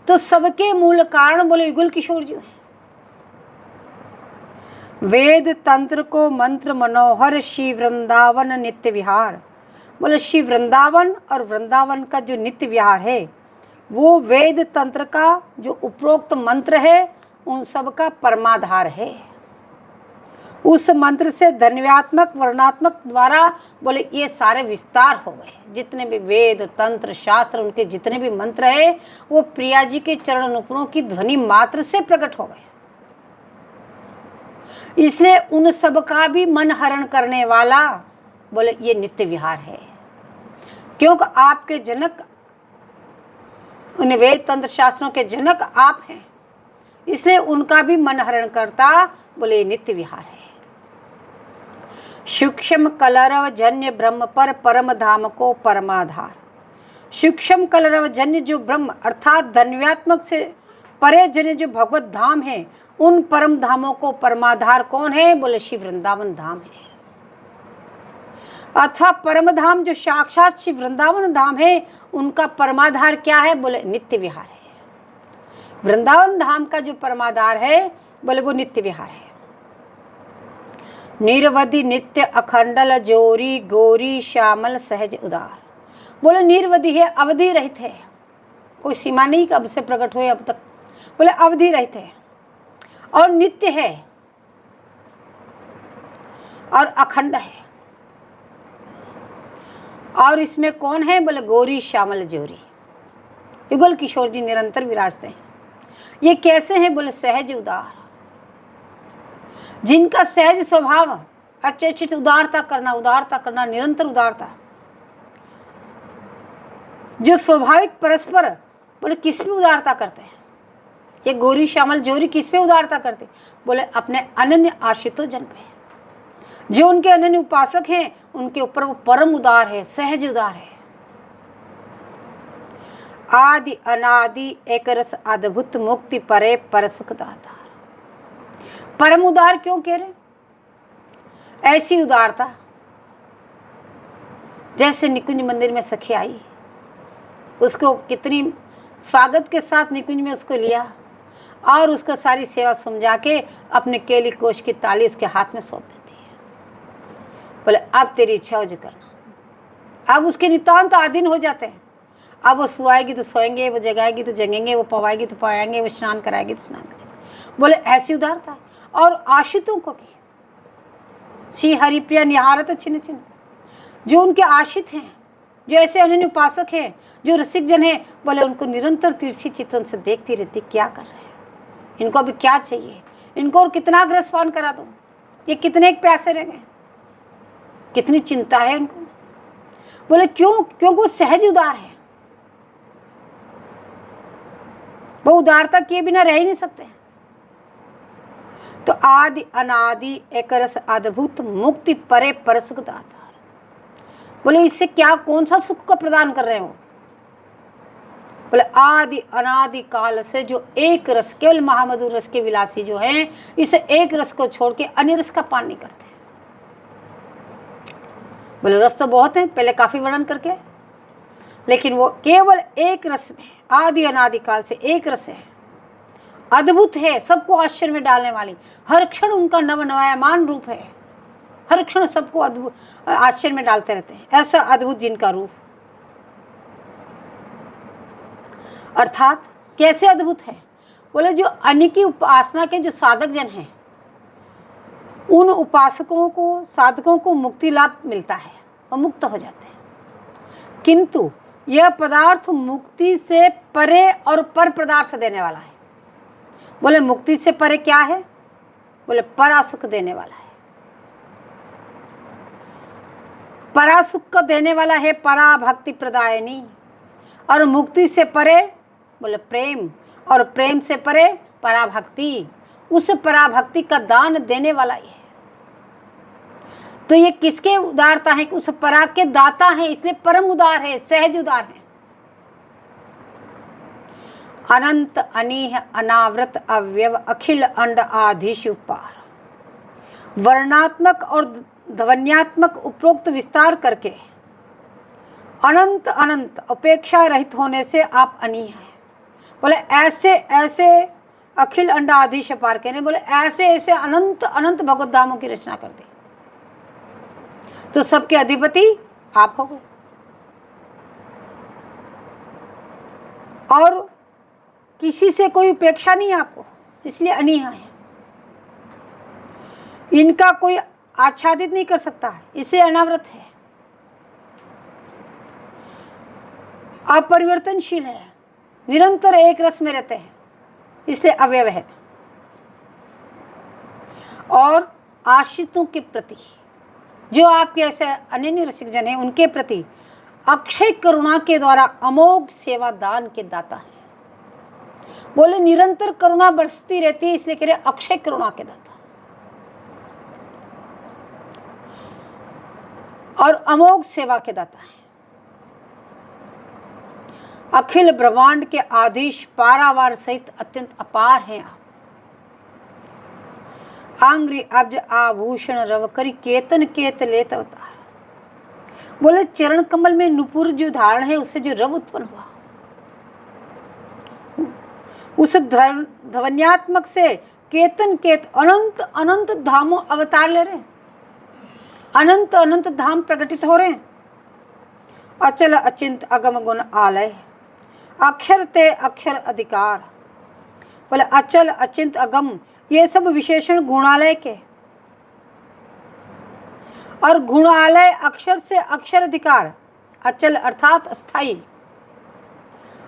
तो सबके मूल कारण बोले युगल किशोर जी हैं। वेद तंत्र को मंत्र मनोहर श्री वृंदावन नित्य विहार बोले श्री वृंदावन और वृंदावन का जो नित्य विहार है वो वेद तंत्र का जो उपरोक्त मंत्र है उन सब का परमाधार है। उस मंत्र से धन्यात्मक वर्णात्मक द्वारा बोले ये सारे विस्तार हो गए। जितने भी वेद तंत्र शास्त्र उनके जितने भी मंत्र है वो प्रिया जी के चरण नुपुरों की ध्वनि मात्र से प्रकट हो गए। इसलिए उन सब का भी मन हरण करने वाला बोले ये नित्य विहार है, क्योंकि आपके जनक उन वेद तंत्र शास्त्रों के जनक आप हैं, इसलिए उनका भी मन हरण करता बोले ये नित्य विहार है। सूक्ष्म कलरव जन्य ब्रह्म पर परम धाम को परमाधार। सूक्ष्म कलरव जन्य जो ब्रह्म अर्थात धन्यात्मक से परे जन्य जो भगवत धाम है उन परम धामों को परमाधार कौन है बोले श्री वृंदावन धाम है। अथवा परम धाम जो साक्षात श्री वृंदावन धाम है उनका परमाधार क्या है बोले नित्य विहार है। वृंदावन धाम का जो परमाधार है बोले वो नित्य विहार है। निरवधि नित्य अखंडल जोरी गोरी श्यामल सहज उदार बोले निरवधि है, अवधि रहित है, कोई सीमा नहीं कब से प्रकट हुए अब तक, बोले अवधि रहित है और नित्य है और अखंड है। और इसमें कौन है बोले गौरी श्यामल जोरी युगल किशोर जी निरंतर विराजते हैं। ये कैसे हैं बोले सहज उदार, जिनका सहज स्वभाव अच्छे उदारता करना निरंतर उदारता, जो स्वाभाविक परस्पर बोले किस पे उदारता करते हैं। ये गौरी श्यामल जोरी किस पे उदारता करते बोले अपने अनन्य आश्रितों जन पे। जो उनके अनन्य उपासक हैं उनके ऊपर वो परम उदार है, सहज उदार है। आदि अनादि एक रस अद्भुत मुक्ति परे पर सुख दाता। परम उदार क्यों कह रहे, ऐसी उदारता जैसे निकुंज मंदिर में सखी आई, उसको कितनी स्वागत के साथ निकुंज में उसको लिया और उसको सारी सेवा समझा के अपने केली कोश की ताली उसके हाथ में सौंप देती है। बोले अब तेरी इच्छा हो जो करना, अब उसके नितांत आधीन हो जाते हैं। अब वो सुआएगी तो सोएंगे, वो जगाएगी तो जगेंगे, वो पवाएगी तो पवाएंगे, वो स्नान कराएगी तो स्नान करेंगे। बोले ऐसी उदारता। और आश्रितों को की श्री हरिप्रिया निहारत छिन्न छिन्न, जो उनके आश्रित हैं, जो ऐसे अनन्य उपासक हैं, जो रसिक जन हैं, बोले उनको निरंतर तिरछी चित्तन से देखती रहती, क्या कर रहे हैं, इनको अभी क्या चाहिए, इनको और कितना ग्रसपान करा दूं, ये कितने प्यासे रह गए, कितनी चिंता है उनको। बोले क्यों? क्योंकि वो सहज उदार है, वो उदारता किए बिना रह ही नहीं सकते। तो आदि अनादि एक रस अद्भुत मुक्ति परे पर सुख दातार। बोले इससे क्या, कौन सा सुख को प्रदान कर रहे हो? बोले आदि अनादि काल से जो एक रस, केवल महामधुर रस के विलासी जो हैं, इस एक रस को छोड़ के अन्य रस का पान नहीं करते। बोले रस तो बहुत हैं, पहले काफी वर्णन करके, लेकिन वो केवल एक रस में आदि अनादि काल से एक रस है, अद्भुत है, सबको आश्चर्य में डालने वाली, हर क्षण उनका नवनवायमान रूप है, हर क्षण सबको अद्भुत आश्चर्य में डालते रहते हैं, ऐसा अद्भुत जिनका रूप। अर्थात कैसे अद्भुत है? बोले जो अन्य की उपासना के जो साधक जन हैं, उन उपासकों को, साधकों को मुक्ति लाभ मिलता है, वो मुक्त हो जाते हैं, किंतु यह पदार्थ मुक्ति से परे और पर पदार्थ देने वाला है। बोले मुक्ति से परे क्या है? बोले परासुख देने वाला है, परासुख को देने वाला है, परा भक्ति प्रदायनी। और मुक्ति से परे बोले प्रेम, और प्रेम से परे पराभक्ति, उस पराभक्ति का दान देने वाला ही है। तो ये किसके उदारता है? कि उस पराग के दाता है, इसलिए परम उदार है, सहज उदार है। अनंत अनीह अनावृत अव्यव अखिल अंड आधीश उपार, वर्णात्मक और ध्वन्यात्मक उपरोक्त विस्तार करके अनंत अनंत अपेक्षा रहित होने से आप अनीह हैं। बोले ऐसे ऐसे अखिल अंड आधीश अपार कहने, बोले ऐसे ऐसे अनंत अनंत भगवत धामों की रचना कर दी, तो सबके अधिपति आप हो गए। और किसी से कोई उपेक्षा नहीं आपको, इसलिए अनीह है। इनका कोई आच्छादित नहीं कर सकता है, इससे अनावृत है, अपरिवर्तनशील है, निरंतर एक रस में रहते हैं, इससे अवयव है। और आश्रितों के प्रति, जो आपके ऐसे अनन्य रसिक जन हैं, उनके प्रति अक्षय करुणा के द्वारा अमोघ सेवा दान के दाता है। बोले निरंतर करुणा बरसती रहती है, इसलिए कह रहे अक्षय करुणा के दाता और अमोघ सेवा के दाता है। अखिल ब्रह्मांड के आदेश पारावार सहित अत्यंत अपार हैं आप। आंग्री अब्ज आभूषण रव करी केतन केत लेत अवतार। बोले चरण कमल में नुपुर जो धारण है, उससे जो रव उत्पन्न हुआ, उस ध्वन्यात्मक से केतन केत अनंत अनंत धामों अवतार ले रहे हैं, अनंत अनंत धाम प्रकटित हो रहे हैं। अचल अचिंत अगम गुण आलय, अक्षर ते अक्षर अधिकार। बोले अचल अचिंत अगम, ये सब विशेषण गुणालय के, और गुणालय अक्षर से अक्षर अधिकार। अचल अर्थात अस्थाई,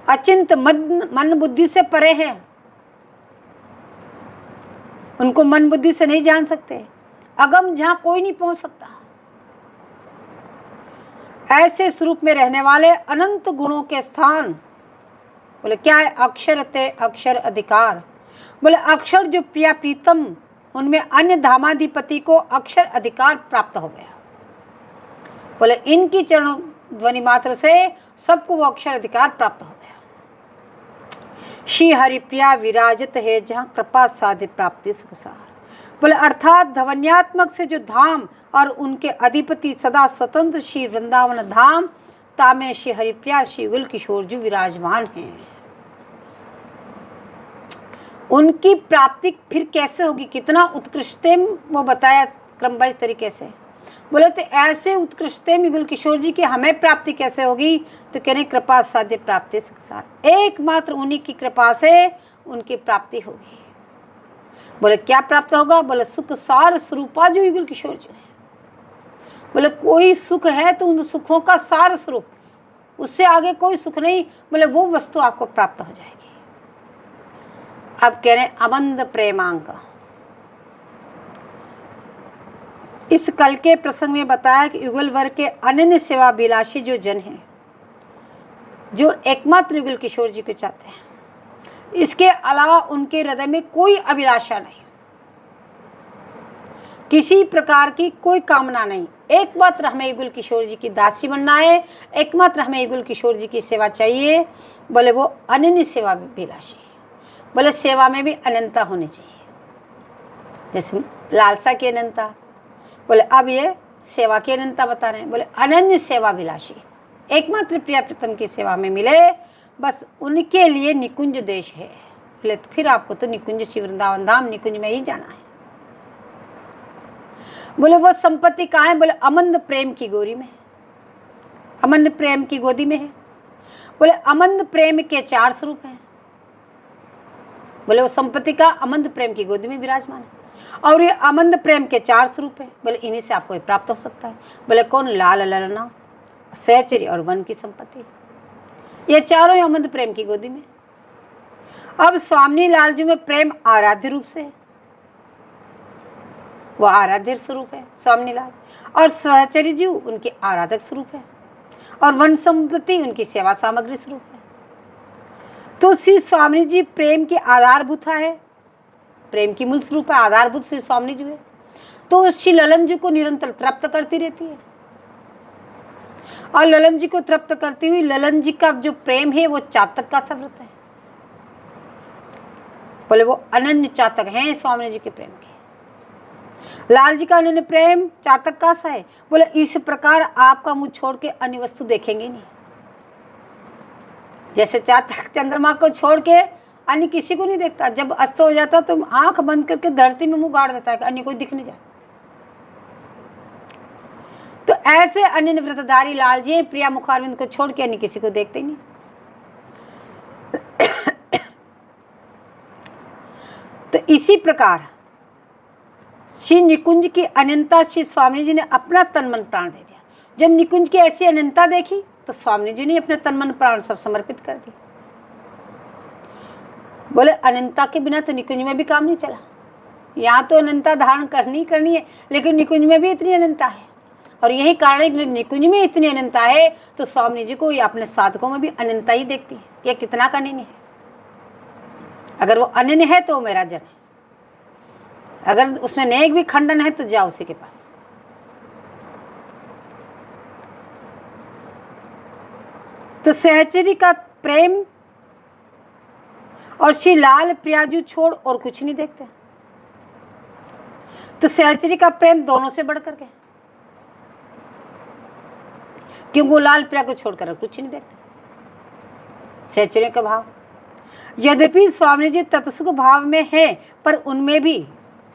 अचिंत मन बुद्धि से परे हैं, उनको मन बुद्धि से नहीं जान सकते। अगम, जहां कोई नहीं पहुंच सकता, ऐसे स्वरूप में रहने वाले अनंत गुणों के स्थान। बोले क्या है? अक्षर ते अक्षर अधिकार। बोले अक्षर जो प्रिया प्रीतम, उनमें अन्य धामाधिपति को अक्षर अधिकार प्राप्त हो गया। बोले इनकी चरण ध्वनि मात्र से सबको वो अक्षर अधिकार प्राप्त हो गया। श्री हरिप्रिया विराजत है जहाँ कृपा साधे प्राप्ति सुखसार। बोले अर्थात ध्वन्यात्मक से जो धाम और उनके अधिपति सदा स्वतंत्र श्री वृंदावन धाम तामे श्री हरिप्रिया श्री गुल किशोर जी विराजमान हैं। उनकी प्राप्ति फिर कैसे होगी, कितना उत्कृष्ट वो बताया क्रमबद्ध तरीके से। बोले तो ऐसे उत्कृष्ट युगल किशोर जी की हमें प्राप्ति कैसे होगी? तो कह रहे कृपा साध्य प्राप्ति संसार, एकमात्र उन्हीं की कृपा से उनकी प्राप्ति होगी। बोले क्या प्राप्त होगा? बोले सुख सार स्वरूपा जो युगल किशोर जी है। बोले कोई सुख है तो उन सुखों का सार स्वरूप, उससे आगे कोई सुख नहीं। बोले वो वस्तु आपको प्राप्त हो जाएगी। अब कह रहे अमंद प्रेमांक। इस कल के प्रसंग में बताया कि युगल वर्ग के अनन्य सेवाभिलाषी जो जन हैं, जो एकमात्र युगल किशोर जी को चाहते हैं, इसके अलावा उनके हृदय में कोई अभिलाषा नहीं, किसी प्रकार की कोई कामना नहीं। एकमात्र हमें युगल किशोर जी की दासी बनना है, एकमात्र हमें युगल किशोर जी की सेवा चाहिए। बोले वो अनन्य सेवाभिलाषी। बोले सेवा में भी अनंतता होनी चाहिए, जैसे लालसा की अनंतता। बोले अब ये सेवा की अनंतता बता रहे हैं। बोले अनन्य सेवाभिलाषी, एकमात्र प्रिया प्रीतम की सेवा में मिले, बस उनके लिए निकुंज देश है। बोले तो फिर आपको तो निकुंज श्री वृंदावन धाम निकुंज में ही जाना है। बोले वो संपत्ति कहाँ है? बोले अमंद प्रेम की गोरी में, अमंद प्रेम की गोदी में है। बोले अमंद प्रेम के 4 स्वरूप हैं। बोले वो संपत्ति का अमंद प्रेम की गोदी में विराजमान है, और ये अमंद प्रेम के 4 स्वरूप है। बोले इन्हीं से आपको ये प्राप्त हो सकता है। बोले कौन? लाल ललना, सहचर्य और वन की संपत्ति, ये चारों ही अमंद प्रेम की गोदी में। अब स्वामी लाल जी में प्रेम आराध्य रूप से है, वो आराध्य स्वरूप है स्वामी लाल, और सहचर्य जी उनके आराधक स्वरूप है, और वन संपत्ति उनकी सेवा सामग्री स्वरूप है। तो श्री स्वामी जी प्रेम के आधारभूत है, प्रेम की मूल स्वरूप है, आधारभूत श्री स्वामी जी है। तो श्री ललन जी को निरंतर तृप्त करती रहती है, और ललन जी को तृप्त करती हुई ललन जी का जो प्रेम है वो चातक का सव्रत है। बोले वो अनन्य चातक हैं स्वामी जी के प्रेम के। लाल जी का अनन्य प्रेम चातक का सा है। बोले इस प्रकार आपका मुंह छोड़ के अन्य वस्तु देखेंगे नहीं। जैसे चातक चंद्रमा को छोड़ के अन्य किसी को नहीं देखता, जब अस्त हो जाता तो आंख बंद करके धरती में मुंह गाड़ देता है कि अन्य कोई दिख नहीं जाता। तो ऐसे अन्य व्रतधारी लाल जी प्रिया मुखारविंद को छोड़ के अन्य किसी को देखते ही नहीं। तो इसी प्रकार श्री निकुंज की अनंतता श्री स्वामी जी ने अपना तन मन प्राण दे दिया। जब निकुंज की ऐसी अनंतता देखी तो स्वामी जी ने अपने तन मन प्राण सब समर्पित कर दिए। बोले अनंतता के बिना तो निकुंज में भी काम नहीं चला। यहाँ तो अनंतता धारण करनी है, लेकिन निकुंज में भी इतनी अनंतता है, और यही कारण है कि निकुंज में इतनी अनंतता है तो स्वामी जी को या अपने साधकों में भी अनंतता ही देखती है। यह कितना का अनन्य है। अगर वो अनन्य है तो मेरा जन है, अगर उसमें नेक भी खंडन है तो जाओ उसी के पास। तो सहचरी का प्रेम और श्री लाल प्रियाजू छोड़ और कुछ नहीं देखते। तो सहचरी का प्रेम दोनों से बढ़कर के, क्योंकि वो लाल प्रिया को छोड़कर कुछ नहीं देखते। सहचरी का भाव, यद्यपि स्वामी जी तत्सुख भाव में हैं, पर उनमें भी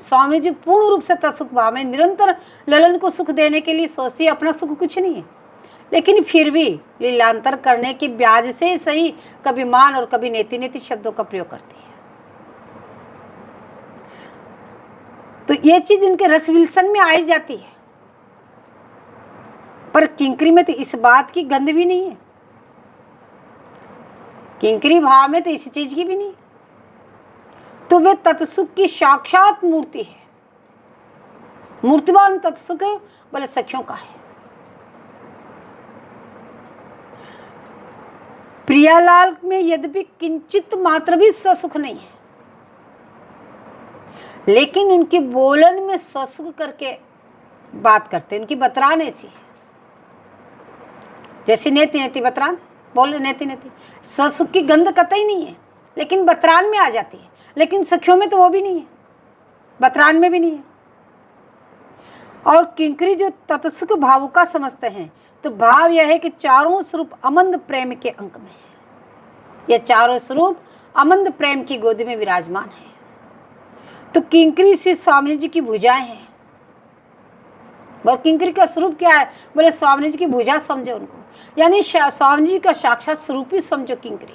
स्वामी जी पूर्ण रूप से तत्सुख भाव में निरंतर ललन को सुख देने के लिए सोचती है। अपना सुख कुछ नहीं है, लेकिन फिर भी लीलांतर करने की ब्याज से सही कभी मान और कभी नेति नेति शब्दों का प्रयोग करती है। तो ये चीज उनके रस विलसन में आई जाती है, पर किंकरी में तो इस बात की गंध भी नहीं है। किंकरी भाव में तो इस चीज की भी नहीं। तो वे तत्सुख की साक्षात मूर्ति है। मूर्तिवान तत्सुख बोले सखियों का है। प्रियालाल में यद्यपि किंचित मात्र भी स्वसुख नहीं है, लेकिन उनकी बोलन में स्वसुख करके बात करते हैं। उनकी बतरान ऐसी है, जैसे नेति नेति बतरान बोल नेति नेति, स्वसुख की गंध कतई नहीं है, लेकिन बतरान में आ जाती है। लेकिन सखियों में तो वो भी नहीं है, बतरान में भी नहीं है। और किंकरी जो तत्सुख भावों का समझते हैं, तो भाव यह है कि चारों स्वरूप अमंद प्रेम के अंक में है। ये चारों स्वरूप अमंद प्रेम की गोदी में विराजमान है। तो किंकरी से स्वामी जी की भुजाएं हैं, और किंकरी का स्वरूप क्या है? बोले स्वामी जी की भुजा समझो उनको, यानी स्वामी जी का साक्षात स्वरूप ही समझो किंकरी।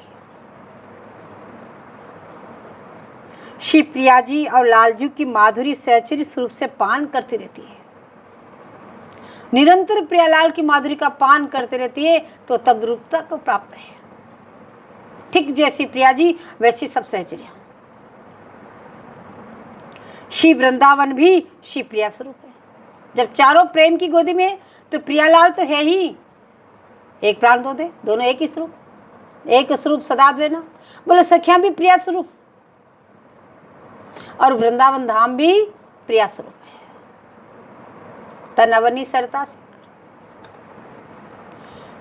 श्री प्रिया जी और लालजू की माधुरी सहचरी स्वरूप से पान करती रहती है, निरंतर प्रियालाल की माधुरी का पान करते रहती है, तो तब रूपता को प्राप्त है। ठीक जैसी प्रिया जी वैसी सब सहचरियां। श्री वृंदावन भी श्री प्रिया स्वरूप है। जब चारों प्रेम की गोदी में, तो प्रियालाल तो है ही, एक प्राण दो दे, दोनों एक ही स्वरूप, एक स्वरूप सदा द्वेना। बोले सखियां भी प्रिया स्वरूप और वृंदावन धाम भी प्रिया स्वरूप है। तनवनी सरता से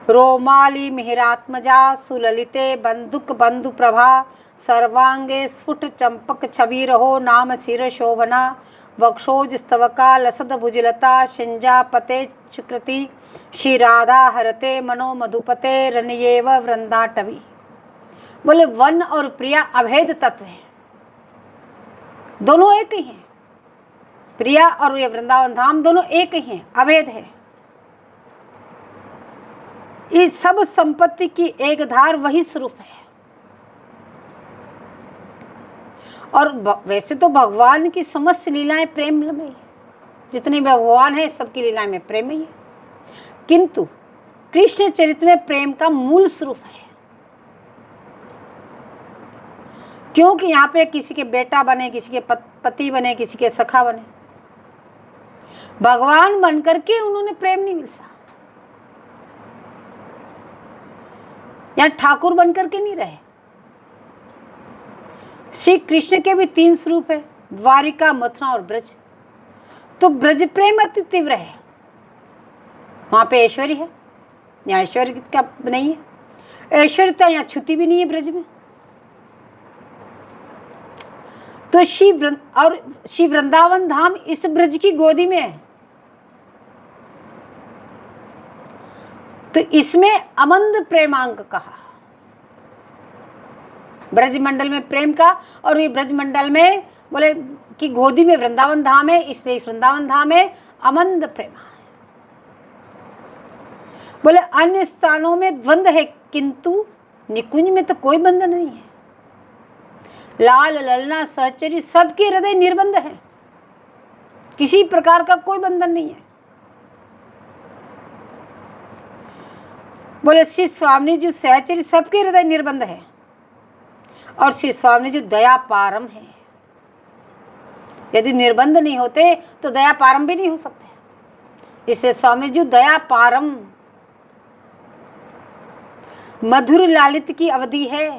रोमाली मिहिरात्मजा सुललिते बंदुक बंधु प्रभा सर्वांगे स्फुट चंपक छवि रहो नाम सिर शोभना वक्षोज स्तवका लसद भुजलता शिंजा पते चकृति श्री राधा हरते मनो मधुपते रनयेव वृंदाटवी। बोले वन और प्रिया अभेद तत्व हैं, दोनों एक ही हैं। प्रिया और ये वृंदावन धाम दोनों एक ही हैं, अभेद है। इस सब संपत्ति की एक धार वही स्वरूप है। और वैसे तो भगवान की समस्त लीलाएं प्रेम में है, जितने भगवान है सबकी लीलाएं में प्रेम ही है, किंतु कृष्ण चरित्र में प्रेम का मूल स्वरूप है। क्योंकि यहाँ पे किसी के बेटा बने, किसी के पति बने, किसी के सखा बने, भगवान बनकर के उन्होंने प्रेम नहीं मिलता। यहाँ ठाकुर बनकर के नहीं रहे। श्री कृष्ण के भी 3 स्वरूप है, द्वारिका, मथुरा और ब्रज। तो ब्रज प्रेम अति तीव्र है, वहां पे ऐश्वर्य है, यहाँ ऐश्वर्य का नहीं है। ऐश्वर्यता यहाँ छुती भी नहीं है ब्रज में। तो श्री वृंदावन धाम इस ब्रज की गोदी में है, तो इसमें अमंद प्रेमांग कहा, ब्रज मंडल में प्रेम का। और ये ब्रज मंडल में बोले कि गोदी में वृंदावन धाम है, इसलिए वृंदावन धाम में अमंद प्रेम है। बोले अन्य स्थानों में द्वंद्व है, किंतु निकुंज में तो कोई बंधन नहीं है। लाल ललना सहचरी सबके हृदय निर्बंध है, किसी प्रकार का कोई बंधन नहीं है। बोले श्री स्वामी जी सहचरी सबके हृदय निर्बंध है, और श्री स्वामी जी दया पारम है। यदि निर्बंध नहीं होते तो दया पारम भी नहीं हो सकते। इससे स्वामी जी दया पारम, मधुर लालित की अवधि है।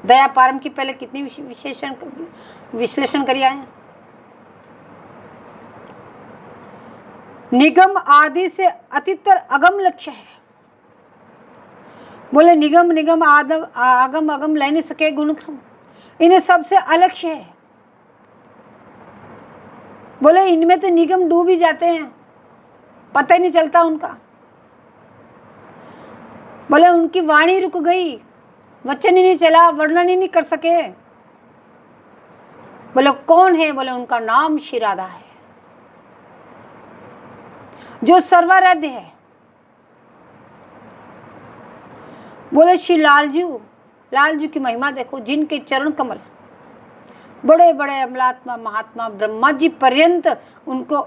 दया पारम की पहले कितनी विश्लेषण करी आए। निगम आदि से अतितर अगम लक्ष्य है। बोले निगम निगम आगम अगम ले नहीं सके गुणक्रम, इन्हें सबसे अलक्ष्य है। बोले इनमें तो निगम डूब ही जाते हैं, पता ही नहीं चलता उनका। बोले उनकी वाणी रुक गई, वचन ही नहीं चला, वर्णन ही नहीं कर सके। बोले कौन है? बोले उनका नाम श्री राधा है, जो सर्वाराध्य है। बोले श्री लालजू की महिमा देखो, जिनके चरण कमल बड़े बड़े अमलात्मा महात्मा ब्रह्मा जी पर्यंत उनको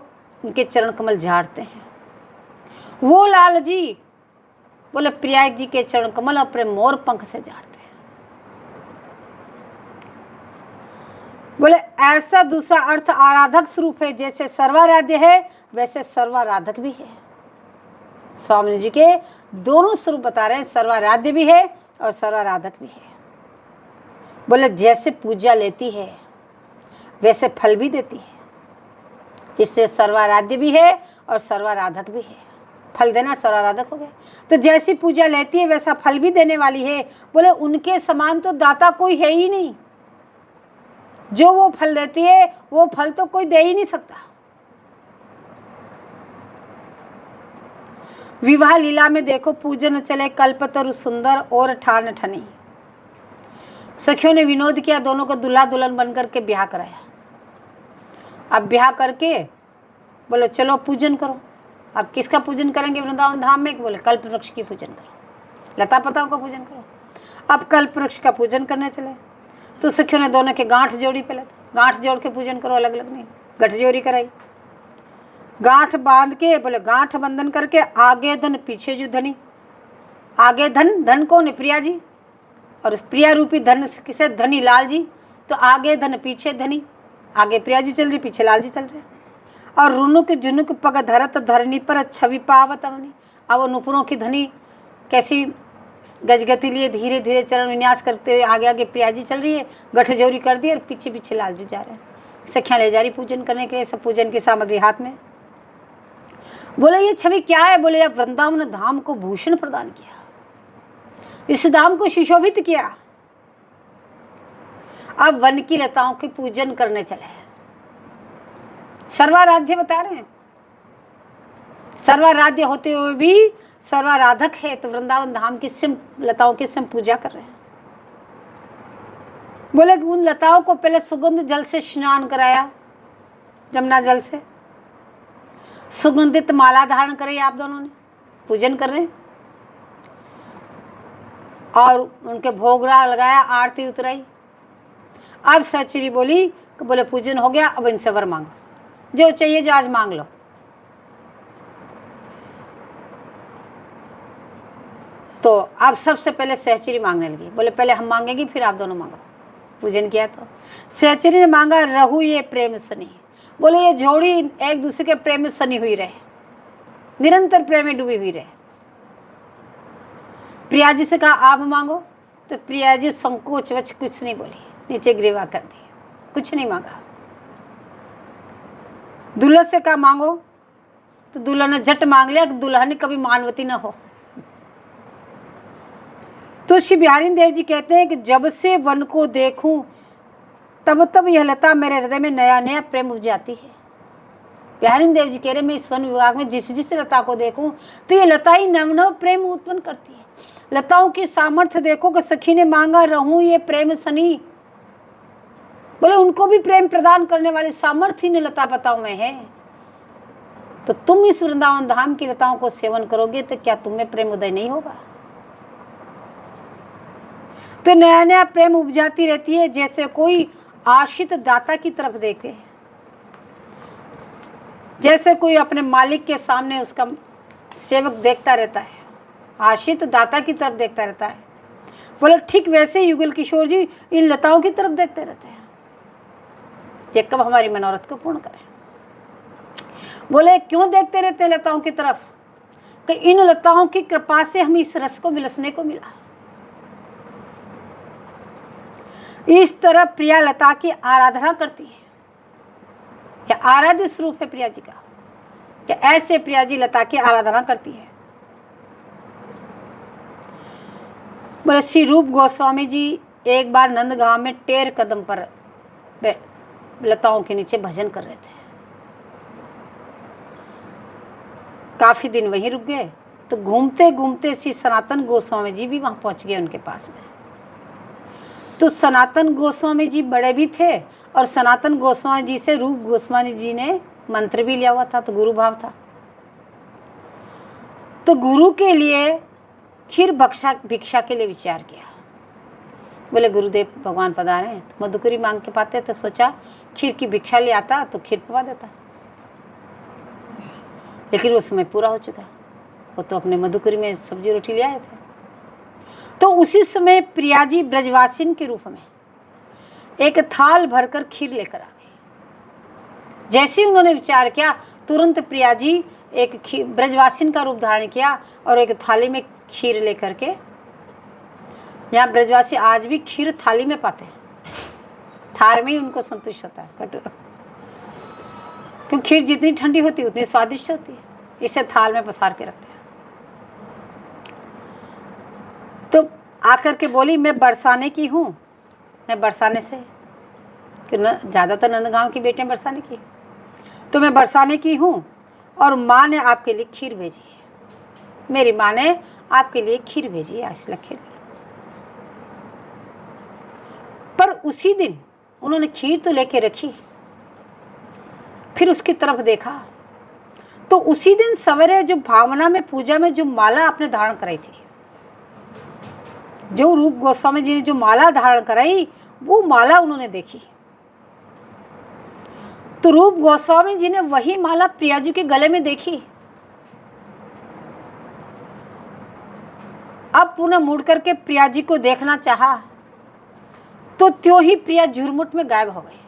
उनके चरण कमल झाड़ते हैं। वो लाल जी बोले प्रिया जी के चरण कमल अपने मोर पंख से झाड़ते हैं। बोले ऐसा दूसरा अर्थ आराधक स्वरूप है, जैसे सर्वाराध्य है वैसे सर्वाराधक भी है। स्वामी जी के दोनों स्वरूप बता रहे हैं, सर्वाराध्य भी है और सर्वाराधक भी है। बोले जैसे पूजा लेती है वैसे फल भी देती है, इससे सर्वाराध्य भी है और सर्वाराधक भी है। फल देना सर्वाराधक हो गया। तो जैसी पूजा लेती है वैसा फल भी देने वाली है। बोले उनके समान तो दाता कोई है ही नहीं, जो वो फल देती है वो फल तो कोई दे ही नहीं सकता। विवाह लीला में देखो, पूजन चले कल्पतरु सुंदर और ठान ठनी। सखियों ने विनोद किया, दोनों को दूल्हा दुल्हन बनकर के ब्याह कराया। अब ब्याह करके बोले चलो पूजन करो। अब किसका पूजन करेंगे वृंदावन धाम में? बोले कल्प वृक्ष की पूजन करो, लता पताओं का पूजन करो। अब कल्प वृक्ष का पूजन करने चले तो सखियों ने दोनों के गांठ जोड़ी। पहले तो गांठ जोड़ के पूजन करो, अलग अलग नहीं, गठजोड़ी कराई। गांठ बांध के बोले गांठ बंधन करके आगे धन पीछे जो धनी। आगे धन, धन कौन है? प्रिया जी। और उस प्रिया रूपी धन किसे? धनी लाल जी। तो आगे धन पीछे धनी, आगे प्रिया जी चल रही, पीछे लाल जी चल रहे। और रुनुक जुनुक पग धरत धरनी पर छवि पावत अवनी। अब वो नुपुरों की धनी कैसी गजगति लिए धीरे धीरे चरण विन्यास करते हुए आगे आगे प्रिया जी चल रही है, गठजोरी कर दी, और पीछे पीछे लाल जी जा रहे हैं। सखियाँ ले जा रही पूजन करने के लिए, सब पूजन की सामग्री हाथ में। बोले ये छवि क्या है? बोले अब वृंदावन धाम को भूषण प्रदान किया, इस धाम को सुशोभित किया। अब वन की लताओं के पूजन करने चले। सर्वाराध्य बता रहे हैं, सर्वाराध्य होते हुए भी सर्वाराधक है, तो वृंदावन धाम की लताओं की पूजा कर रहे हैं। बोले उन लताओं को पहले सुगंध जल से स्नान कराया, जमुना जल से सुगंधित माला धारण कराई। आप दोनों ने पूजन कर रहे हैं और उनके भोगरा लगाया, आरती उतराई। अब सचरी बोली कि बोले पूजन हो गया, अब इनसे वर मांगो, जो चाहिए जो आज मांग लो। तो अब सबसे पहले सहचरी मांगने लगी। बोले पहले हम मांगेंगे फिर आप दोनों मांगो। पूजन किया तो सहचरी ने मांगा रहू ये प्रेम सनी। बोले ये जोड़ी एक दूसरे के प्रेम में सनी हुई रहे, निरंतर प्रेम में डूबी हुई रहे। प्रिया जी से कहा आप मांगो, तो प्रिया जी संकोच वच कुछ नहीं बोली, नीचे ग्रीवा कर दी, कुछ नहीं मांगा। दुल्हन से कहा मांगो, तो दुल्हन ने झट मांग लिया कि दुल्हन कभी मानवती न हो। तो श्री बिहारी देव जी कहते हैं कि जब से वन को देखूं तब तब यह लता मेरे हृदय में नया नया प्रेम उपजाती है। बिहारी देव जी कह रहे मैं इस वन विभाग में जिस जिस लता को देखूं तो ये लता ही नव नव प्रेम उत्पन्न करती है। लताओं की सामर्थ्य देखो कि सखी ने मांगा रहूं ये प्रेम सनी। बोले उनको भी प्रेम प्रदान करने वाली सामर्थ्य इन लता पताओं में है। तो तुम इस वृंदावन धाम की लताओं को सेवन करोगे तो क्या तुम्हें प्रेम उदय नहीं होगा? तो नया नया प्रेम उपजाती रहती है, जैसे कोई आश्रित दाता की तरफ देखे, जैसे कोई अपने मालिक के सामने उसका सेवक देखता रहता है, आश्रित दाता की तरफ देखता रहता है। बोले ठीक वैसे युगल किशोर जी इन लताओं की तरफ देखते रहते हैं, ये कब हमारी मनोरथ को पूर्ण करें। बोले क्यों देखते रहते हैं लताओं की तरफ? कि इन लताओं की कृपा से हमें इस रस को विलसने को मिला। इस तरह प्रिया लता की आराधना करती है, यह आराध्य स्वरूप है प्रिया जी का, कि ऐसे प्रिया जी लता की आराधना करती है। बोले श्री रूप गोस्वामी जी एक बार नंदगांव में टेर कदम पर लताओं के नीचे भजन कर रहे थे। काफी दिन वहीं रुक गए, तो घूमते घूमते श्री सनातन गोस्वामी जी भी वहां पहुंच गए उनके पास में। तो सनातन गोस्वामी जी बड़े भी थे, और सनातन गोस्वामी जी से रूप गोस्वामी जी ने मंत्र भी लिया हुआ था, तो गुरु भाव था। तो गुरु के लिए खीर भिक्षा के लिए विचार किया। बोले गुरुदेव भगवान पधारे हैं, तो मधुकरी मांग के पाते, तो सोचा खीर की भिक्षा ले आता तो खीर पवा देता, लेकिन वो समय पूरा हो चुका। वो तो अपने मधुकरी में सब्जी रोटी ले आए थे। तो उसी समय प्रिया जी ब्रजवासिन के रूप में एक थाल भरकर खीर लेकर आ गई। जैसे ही उन्होंने विचार किया, तुरंत प्रिया जी एक ब्रजवासिन का रूप धारण किया और एक थाली में खीर लेकर के, यहाँ ब्रजवासी आज भी खीर थाली में पाते हैं, थाल में ही उनको संतुष्ट होता है। क्योंकि खीर जितनी ठंडी होती है उतनी स्वादिष्ट होती है, इसे थाल में पसार के रखते हैं। तो आकर के बोली मैं बरसाने की हूँ, मैं बरसाने से, कि ज़्यादातर नंदगांव की बेटियाँ बरसाने की, तो मैं बरसाने की हूँ और माँ ने आपके लिए खीर भेजी है, मेरी माँ ने आपके लिए खीर भेजी है, आज खीर। पर उसी दिन उन्होंने खीर तो लेके रखी, फिर उसकी तरफ देखा तो उसी दिन सवेरे जो भावना में पूजा में जो माला आपने धारण कराई थी, जो रूप गोस्वामी जी ने जो माला धारण कराई, वो माला उन्होंने देखी। तो रूप गोस्वामी जी ने वही माला प्रिया जी के गले में देखी। अब पुनः मुड़ करके प्रिया जी को देखना चाहा तो त्यों ही प्रिया झुरमुट में गायब हो गई।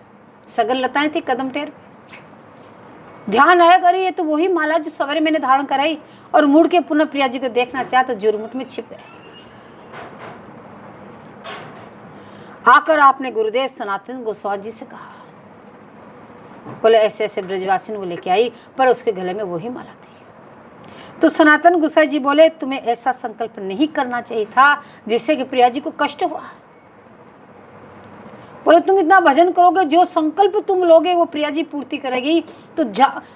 सगन लताएं थी कदम टेर पे। ध्यान आया करी ये तो वही माला जो सवेरे मैंने धारण कराई, और मुड़ के पुनः प्रिया जी को देखना चाहा तो झुरमुट में छिप गए। आकर आपने गुरुदेव सनातन गोस्वामी जी से कहा, बोले ऐसे ऐसे ब्रजवासी वो लेके आई, पर उसके गले में वही माला थी। तो सनातन गोसाई जी बोले, तुम्हें ऐसा संकल्प नहीं करना चाहिए था जिससे कि प्रिया जी को कष्ट हुआ। बोले तुम इतना भजन करोगे, जो संकल्प तुम लोगे वो प्रिया जी पूर्ति करेगी, तो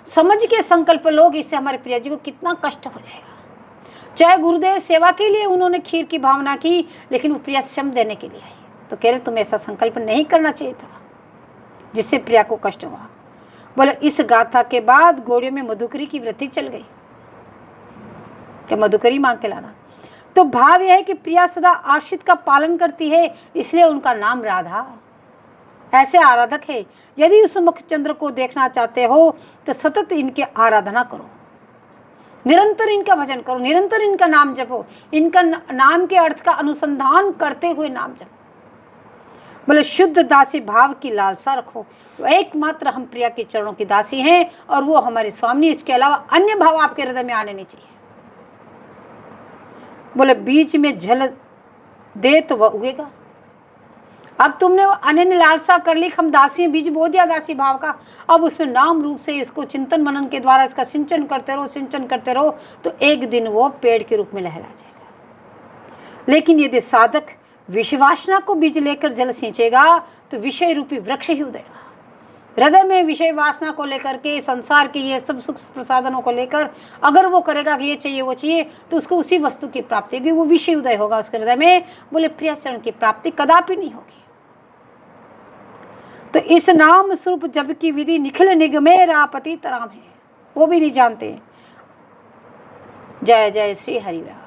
समझ के संकल्प लोग, इससे हमारे प्रिया जी को कितना कष्ट हो जाएगा। चाहे गुरुदेव सेवा के लिए उन्होंने खीर की भावना की, लेकिन वो प्रिया श्रम देने के लिए आई। तो कह रहे तुम्हें ऐसा संकल्प नहीं करना चाहिए था जिससे प्रिया को कष्ट हुआ। बोले इस गाथा के बाद घोड़ियों में मधुकरी की वृत्ति चल गई कि मधुकरी मांग के लाना। तो भाव यह है कि प्रिया सदा आश्रित का पालन करती है, इसलिए उनका नाम राधा। ऐसे आराधक है। यदि उस मुख चंद्र को देखना चाहते हो तो सतत इनके आराधना करो, निरंतर इनका भजन करो, निरंतर इनका नाम जपो, इनका नाम के अर्थ का अनुसंधान करते हुए नाम जपो। बोले शुद्ध दासी भाव की लालसा रखो। एकमात्र हम प्रिया के चरणों की दासी हैं और वो हमारे स्वामी, इसके अलावा अन्य भाव आपके हृदय में आने नहीं चाहिए। बोले बीच में जल दे तो वह उगेगा। अब तुमने अनन्य लालसा कर ली, हम दासी हैं, बीज बो दिया दासी भाव का। अब उसमें नाम रूप से इसको चिंतन मनन के द्वारा इसका सिंचन करते रहो, सिंचन करते रहो, तो एक दिन वो पेड़ के रूप में लहरा जाएगा। लेकिन यदि साधक विषवासना को बीज लेकर जल सींचेगा तो विषय रूपी वृक्ष ही उदेगा। हृदय में विषय वासना को लेकर के, संसार के ये सब सुख प्रसादनों को लेकर अगर वो करेगा कि ये चाहिए वो चाहिए, तो उसको उसी वस्तु की प्राप्ति होगी, वो विषय उदय होगा उसके हृदय में। बोले प्रियचरण की प्राप्ति कदापि नहीं होगी। तो इस नाम स्वरूप जब की विधि निखिल निगमे रापति तराम है, वो भी नहीं जानते। जय जय श्री हरिवाल।